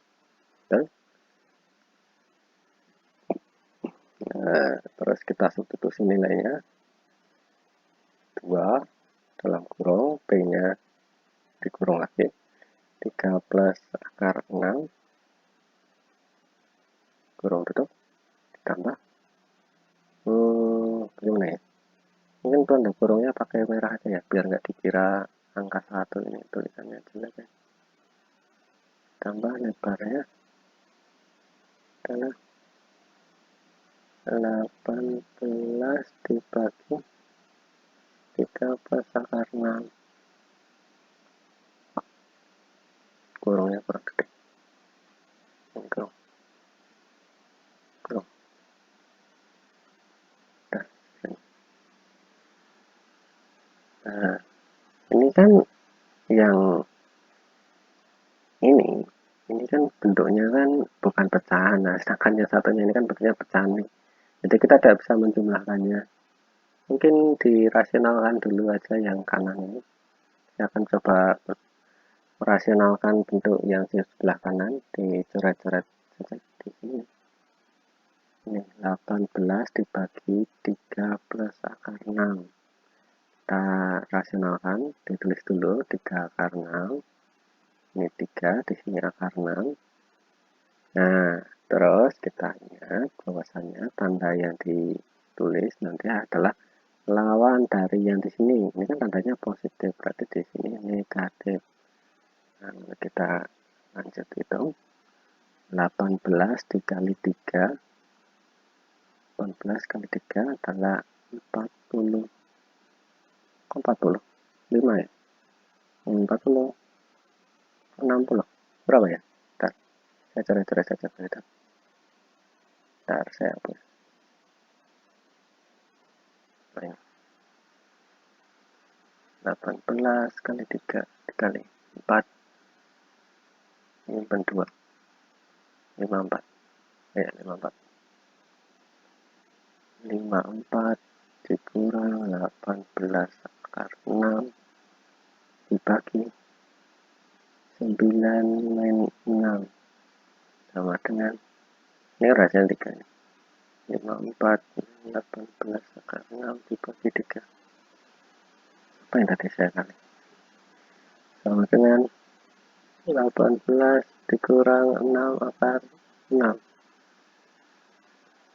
Betul? Nah, terus kita substitusi nilainya. 2 dalam kurung P-nya dikurung lagi. 3 plus akar 6 kurung tutup ditambah gimana ya, mungkin tanda kurungnya pakai merah aja ya biar nggak dikira angka 1 ini tulisannya jelek ya. Tambah lebarnya adalah 18 dibagi 3 plus akar 6 kurungnya kurang gede. Kurung. Nah, ini kan yang ini kan bentuknya kan bukan pecahan. Nah, sedangkan yang satunya ini kan bentuknya pecahan nih. Jadi kita tidak bisa menjumlahkannya. Mungkin dirasionalkan dulu aja yang kanan ini. Saya akan coba merasionalkan bentuk yang di sebelah kanan, dicoret-coret saja di sini. Ini 18 dibagi 3 plus akar 6. Kita rasionalkan, ditulis dulu 3 akar 6. Ini 3, di sini akar 6. Nah, terus kita ingat bahwasannya tanda yang ditulis nanti adalah lawan dari yang di sini. Ini kan tandanya positif, berarti di sini negatif. Nah, kita lanjut hitung. 18 dikali 3. 18 kali 3 adalah 40. Kok 40? 5 ya? 40. 60. Berapa ya? Bentar. Saya coret-coret saja. Bentar, saya hapus. 18 kali 3 dikali 4. Ini 2. 54. Ya, 54. 54 dikurang 18 akar 6 dibagi 9 min 6 sama dengan ini hasil 3 nih. 54 18 akar 6 dibagi 3. Apa yang tadi saya kali? Sama dengan 18 dikurang 6 akar 6.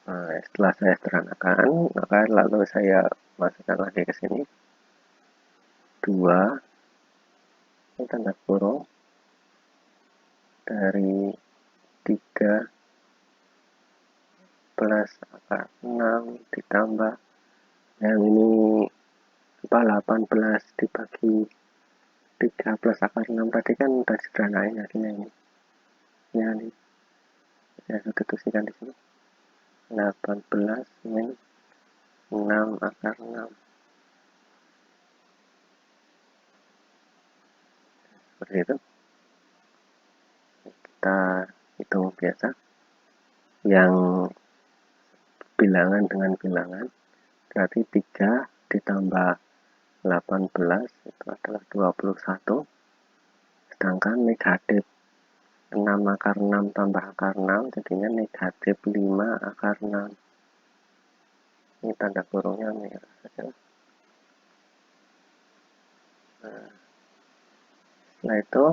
Nah, setelah saya sederhanakan, maka lalu saya masukkan lagi ke sini. 2 ini tanda kurung dari 3 plus akar 6 ditambah yang ini 18 dibagi 3 plus akar 6 tadi kan udah sederhanain hasilnya ini. Ya, ini saya substitusikan di sini. 18 min 6 akar 6. Seperti itu. Kita hitung biasa. Yang bilangan dengan bilangan berarti 3 ditambah 18 itu adalah 21, sedangkan negatif 6 akar 6 tambah akar 6 jadinya negatif 5 akar 6. Ini tanda kurungnya merah saja. Nah, setelah itu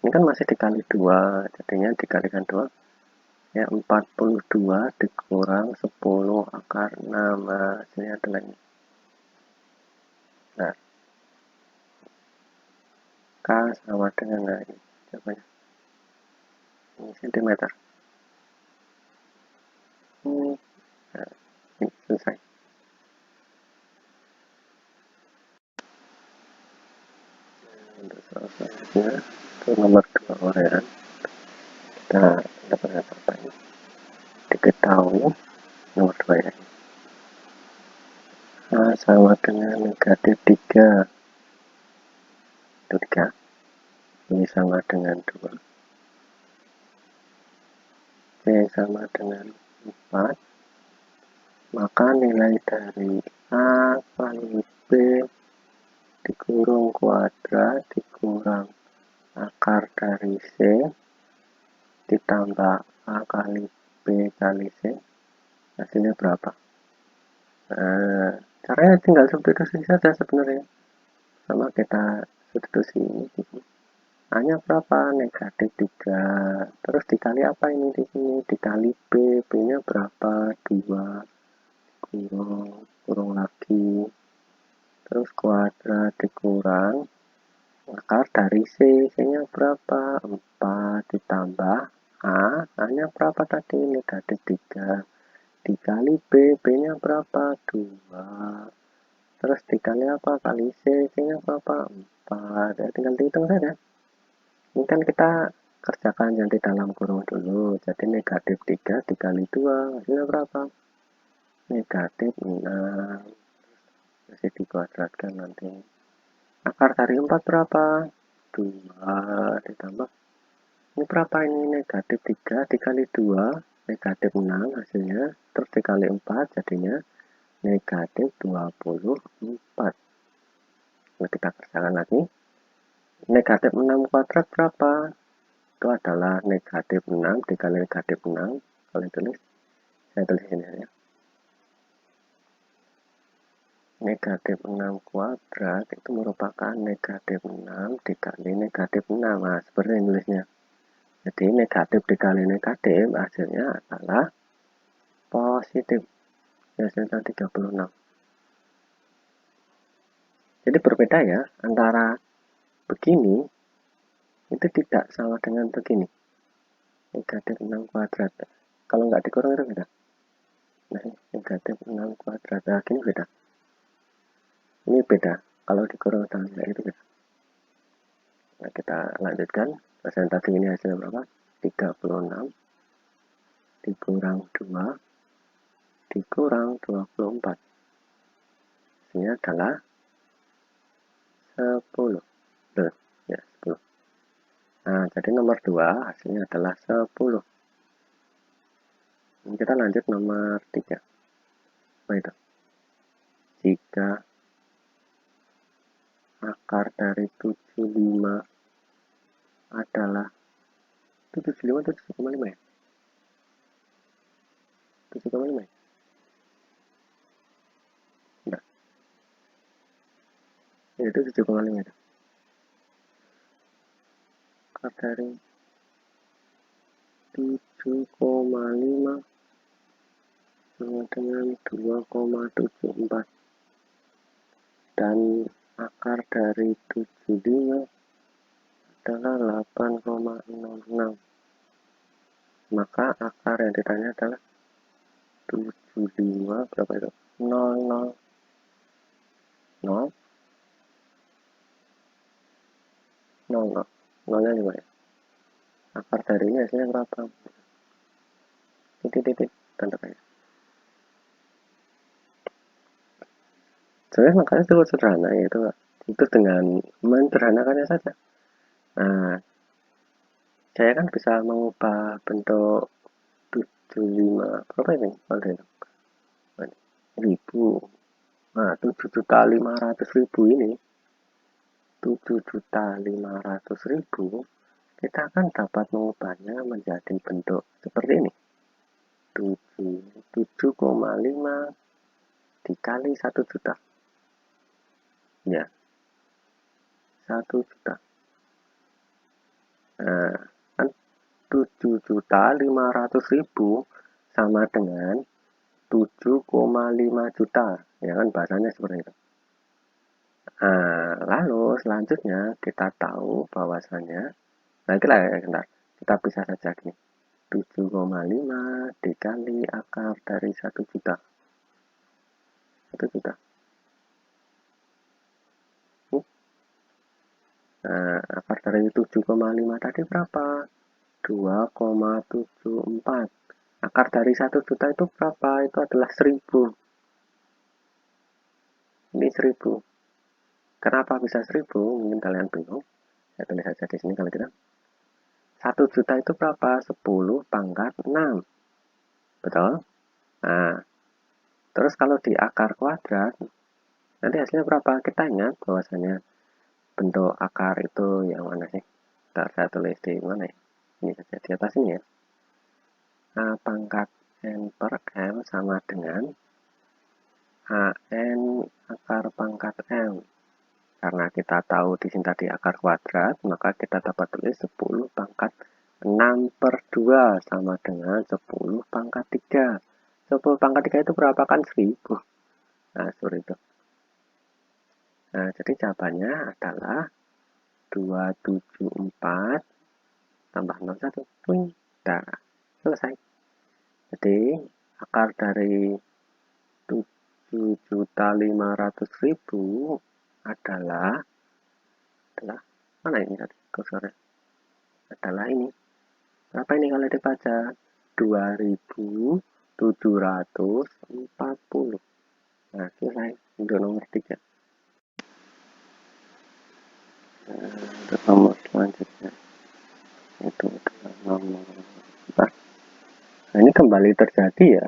ini kan masih dikali 2, jadinya dikalikan 2 ya 42 dikurang 10 akar 6. Nah, hasilnya adalah ini. Nah, K sama dengan ini jawabannya ini cm. Nah, ini selesai. Untuk soal selanjutnya itu nomor 2 uraian. Kita dapat apa ini? Diketahui nomor 2 ya. A sama dengan negatif 3. Itu 3. Ini sama dengan 2. C sama dengan 4. Maka nilai dari A kali B dikurung kuadrat dikurang akar dari C ditambah A kali B kali C, hasilnya berapa? Nah, caranya tinggal substitusi saja sebenarnya. Sama kita substitusi ini di sini. A-nya berapa? Negatif 3. Terus dikali apa ini di sini? Dikali B. B-nya berapa? 2. Kurung lagi. Terus kuadrat dikurang akar dari C. C-nya berapa? 4 ditambah A. A-nya berapa tadi? Negatif 3. Dikali B. B-nya berapa? 2. Terus dikali apa? Kali C. C-nya berapa? 4. Ya, tinggal dihitung saja. Ini kan kita kerjakan yang di dalam kurung dulu. Jadi negatif 3 dikali 2. Hasilnya berapa? Negatif 6. Masih dikuadratkan nanti. Akar dari 4 berapa? 2 ditambah. Ini berapa ini? Negatif 3 dikali 2. Negatif 6 hasilnya. Terus dikali 4 jadinya negatif 24. Nah, kita kerjakan lagi. Negatif 6 kuadrat berapa? Itu adalah negatif 6 dikali negatif 6. Kalian tulis. Saya tulis ini ya. Negatif 6 kuadrat itu merupakan negatif 6 dikali negatif 6. Nah, seperti ini tulisnya. Jadi negatif dikali negatif hasilnya adalah positif. Hasilnya 36. Jadi berbeda ya antara begini itu tidak sama dengan begini. Negatif 6 kuadrat. Kalau nggak dikurang itu beda. Nah, negatif 6 kuadrat. Nah, gini beda. Ini beda. Kalau dikurang tanda itu beda. Nah, kita lanjutkan. Presentasi ini hasilnya berapa? 36 dikurang 2 dikurang 24. Hasilnya adalah 10. Loh, ya 10. Nah, jadi nomor 2 hasilnya adalah 10. Ini kita lanjut nomor 3. Apa itu? Jika akar dari 75 adalah 75 atau 7,5 ya? 7,5 ya? Nah, itu 7,5 itu. Akar dari 7,5 sama dengan 2,74 dan akar dari 75 adalah 8,06. maka akar yang ditanya adalah 75 berapa itu? 0, 0, 0, 0 nya gimana? Akar dari ini hasilnya berapa? Titik-titik tanda tanya. Sebenarnya makanya cukup sederhana, yaitu itu dengan menyederhanakannya saja. Nah, saya kan bisa mengubah bentuk 75 berapa ini kalau dihitung? 1000. Nah, 7.500.000 ini 7.500.000 kita akan dapat mengubahnya menjadi bentuk seperti ini. 7,5 dikali 1 juta. Ya, 1 juta. Nah, kan 7.500.000 sama dengan 7,5 juta. Ya kan bahasanya seperti itu. Nah, lalu selanjutnya kita tahu bahwasannya, nah itulah ya, kita bisa saja gini. 7,5 dikali akar dari 1 juta. 1 juta. Nah, akar dari 7,5 tadi berapa? 2,74. Akar dari 1 juta itu berapa? Itu adalah 1000. Ini 1000. Kenapa bisa 1000? Mungkin kalian bingung. Saya tulis saja di sini kalau tidak. 1 juta itu berapa? 10 pangkat 6. Betul? Nah, terus kalau di akar kuadrat, nanti hasilnya berapa? Kita ingat bahwasanya bentuk akar itu yang mana sih? Saya tulis di mana ya? Ini saja di atas ini ya. A pangkat N per M sama dengan AN akar pangkat M. Karena kita tahu di sini tadi akar kuadrat, maka kita dapat tulis 10 pangkat 6 per 2 sama dengan 10 pangkat 3. 10 pangkat 3 itu berapa kan? 1000. Nah, seperti itu. Nah, jadi jawabannya adalah 274 tambah 01. Nah, selesai. Jadi, akar dari 7.500.000 adalah mana ini tadi kursornya? Adalah ini. Berapa ini kalau dibaca? 2.740. Nah, selesai untuk nomor 3. Untuk nomor selanjutnya itu nomor 4. Nah, ini kembali terjadi ya.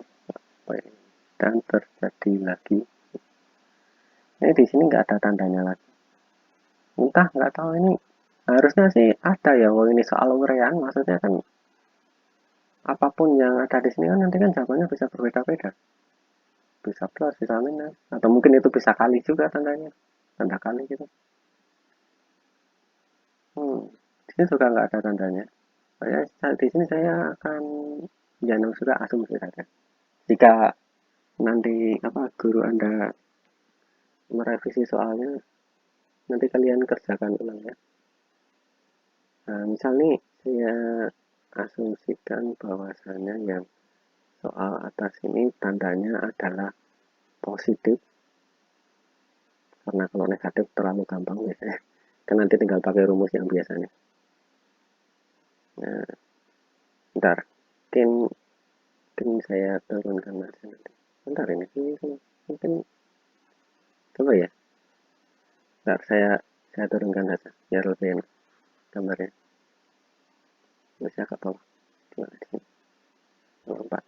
Dan terjadi lagi. Ini di sini nggak ada tandanya lagi. Entah, nggak tahu ini. Harusnya sih ada ya. Wah, ini soal urean, maksudnya kan apapun yang ada di sini kan nanti kan jawabannya bisa berbeda-beda. Bisa plus, bisa minus. Atau mungkin itu bisa kali juga tandanya. Tanda kali gitu. Di sini juga nggak ada tandanya. Di sini saya akan jangan sudah asumsi saja. Jika nanti guru Anda merevisi soalnya, nanti kalian kerjakan ulang ya. Nah, misal nih saya asumsikan bahwasannya yang soal atas ini tandanya adalah positif, karena kalau negatif terlalu gampang biasanya. Kan nanti tinggal pakai rumus yang biasanya. Nah, bentar, mungkin saya turunkan aja nanti. Bentar ini mungkin coba ya. Bentar, saya turunkan saja biar lebih enak gambarnya. Bisa ke bawah. Coba di sini. Nomor 4.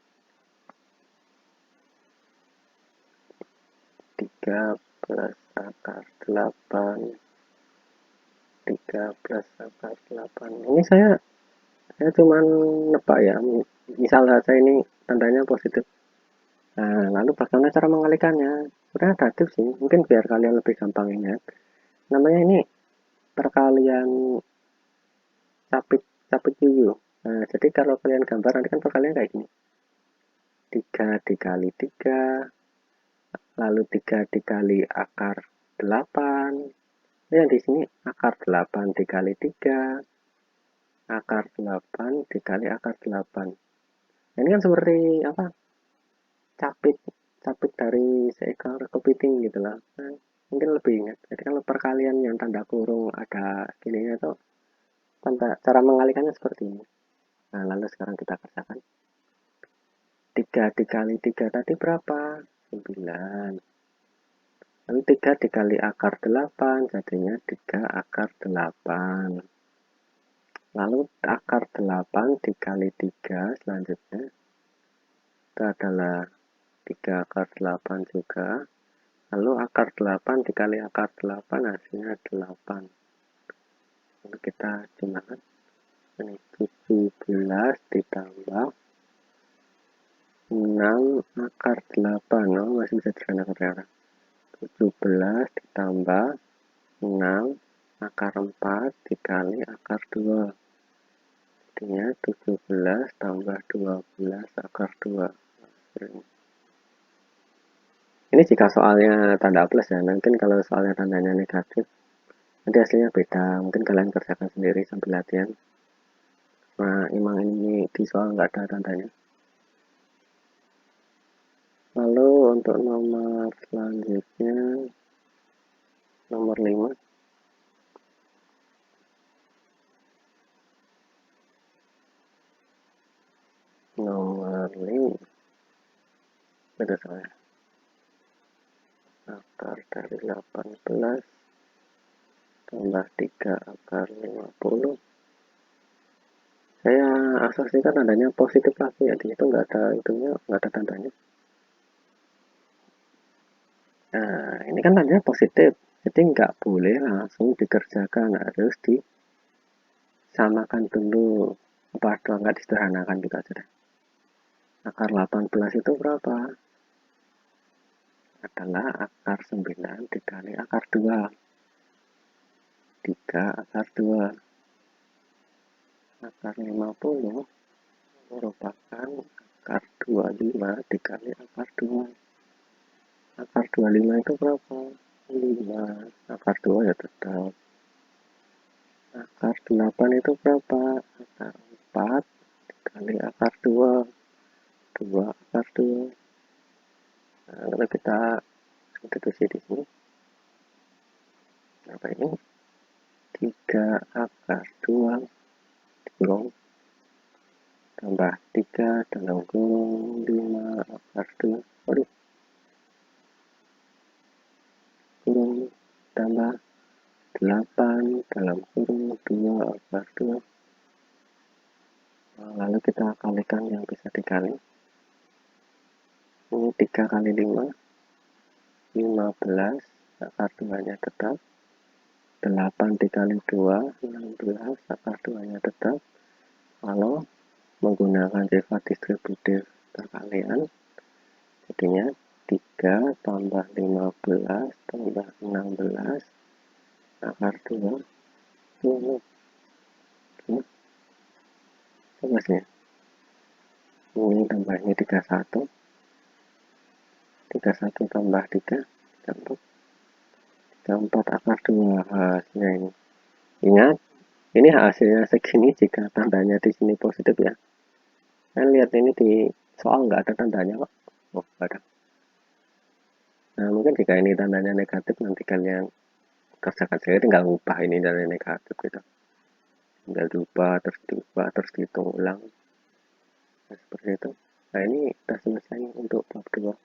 13 akar 8. 13 akar 8. Ini saya cuman nebak ya. Misal saja ini tandanya positif. Nah, lalu bagaimana cara mengalikannya? Sebenarnya ada tips sih, mungkin biar kalian lebih gampang ingat. Namanya ini perkalian capit capit yuyu. Nah, jadi kalau kalian gambar nanti kan perkalian kayak gini. 3 dikali 3, lalu 3 dikali akar 8. Yang di sini akar 8 dikali 3, akar 8 dikali akar 8. Ini kan seperti apa, capit capit dari seekor kepiting gitu lah. Nah, mungkin lebih ingat. Jadi kalau perkalian yang tanda kurung ada gininya tuh, cara mengalikannya seperti ini. Nah, lalu sekarang kita kerjakan. 3 dikali 3 tadi berapa? 9. Lalu 3 dikali akar 8, jadinya 3 akar 8. Lalu akar 8 dikali 3 selanjutnya, itu adalah 3 akar 8 juga. Lalu akar 8 dikali akar 8 hasilnya 8. Lalu kita jumlahkan. Ini 17 ditambah 6 akar 8. Oh, masih bisa digandangkan ternyata. 17 ditambah 6 akar 4 dikali akar 2. Jadinya 17 tambah 12 akar 2. Ini jika soalnya tanda plus ya. Nanti kalau soalnya tandanya negatif, nanti hasilnya beda. Mungkin kalian kerjakan sendiri sambil latihan. Nah, emang ini di soal nggak ada tandanya. Lalu untuk nomor selanjutnya, nomor 5. Nomor 5. Beda soalnya. Akar dari 18 tambah 3 akar 50. Saya asumsikan tandanya positif lagi ya, di situ nggak ada itunya, nggak ada tandanya. Nah, ini kan tandanya positif, jadi nggak boleh langsung dikerjakan, harus disamakan dulu. Apa nggak disederhanakan gitu aja deh. Akar 18 itu berapa? Adalah akar 9 dikali akar 2. 3 akar 2. Akar 50 merupakan akar 25 dikali akar 2. Akar 25 itu berapa? 5. Akar 2 ya tetap. Akar 8 itu berapa? Akar 4 dikali akar 2. 2 akar 2. Nah, kalau kita substitusi di sini, apa ini? 3 akar 2 dikurung tambah 3 dalam kurung 5 akar 2. Waduh, kurung tambah 8 dalam kurung 2 akar 2. Nah, lalu kita kalikan yang bisa dikali. Ini 3 kali 5, 15, akar 2-nya tetap. 8 dikali 2, 16, akar 2-nya tetap. Kalau menggunakan sifat distributif perkalian, jadinya 3 tambah 15 tambah 16 akar 2. Ini coba sih. Ini tambah ini 31. 31 tambah 3, 34. 34 akar 2 hasilnya ini. Ingat, ini hasilnya segini jika tandanya di sini positif ya. Kalian lihat ini di soal nggak ada tandanya kok. Oh, nggak ada. Nah, mungkin jika ini tandanya negatif, nanti kalian kerjakan saya tinggal ubah ini dari negatif gitu. Tinggal diubah, terus dihitung ulang. Nah, seperti itu. Nah, ini sudah selesai untuk bab 2.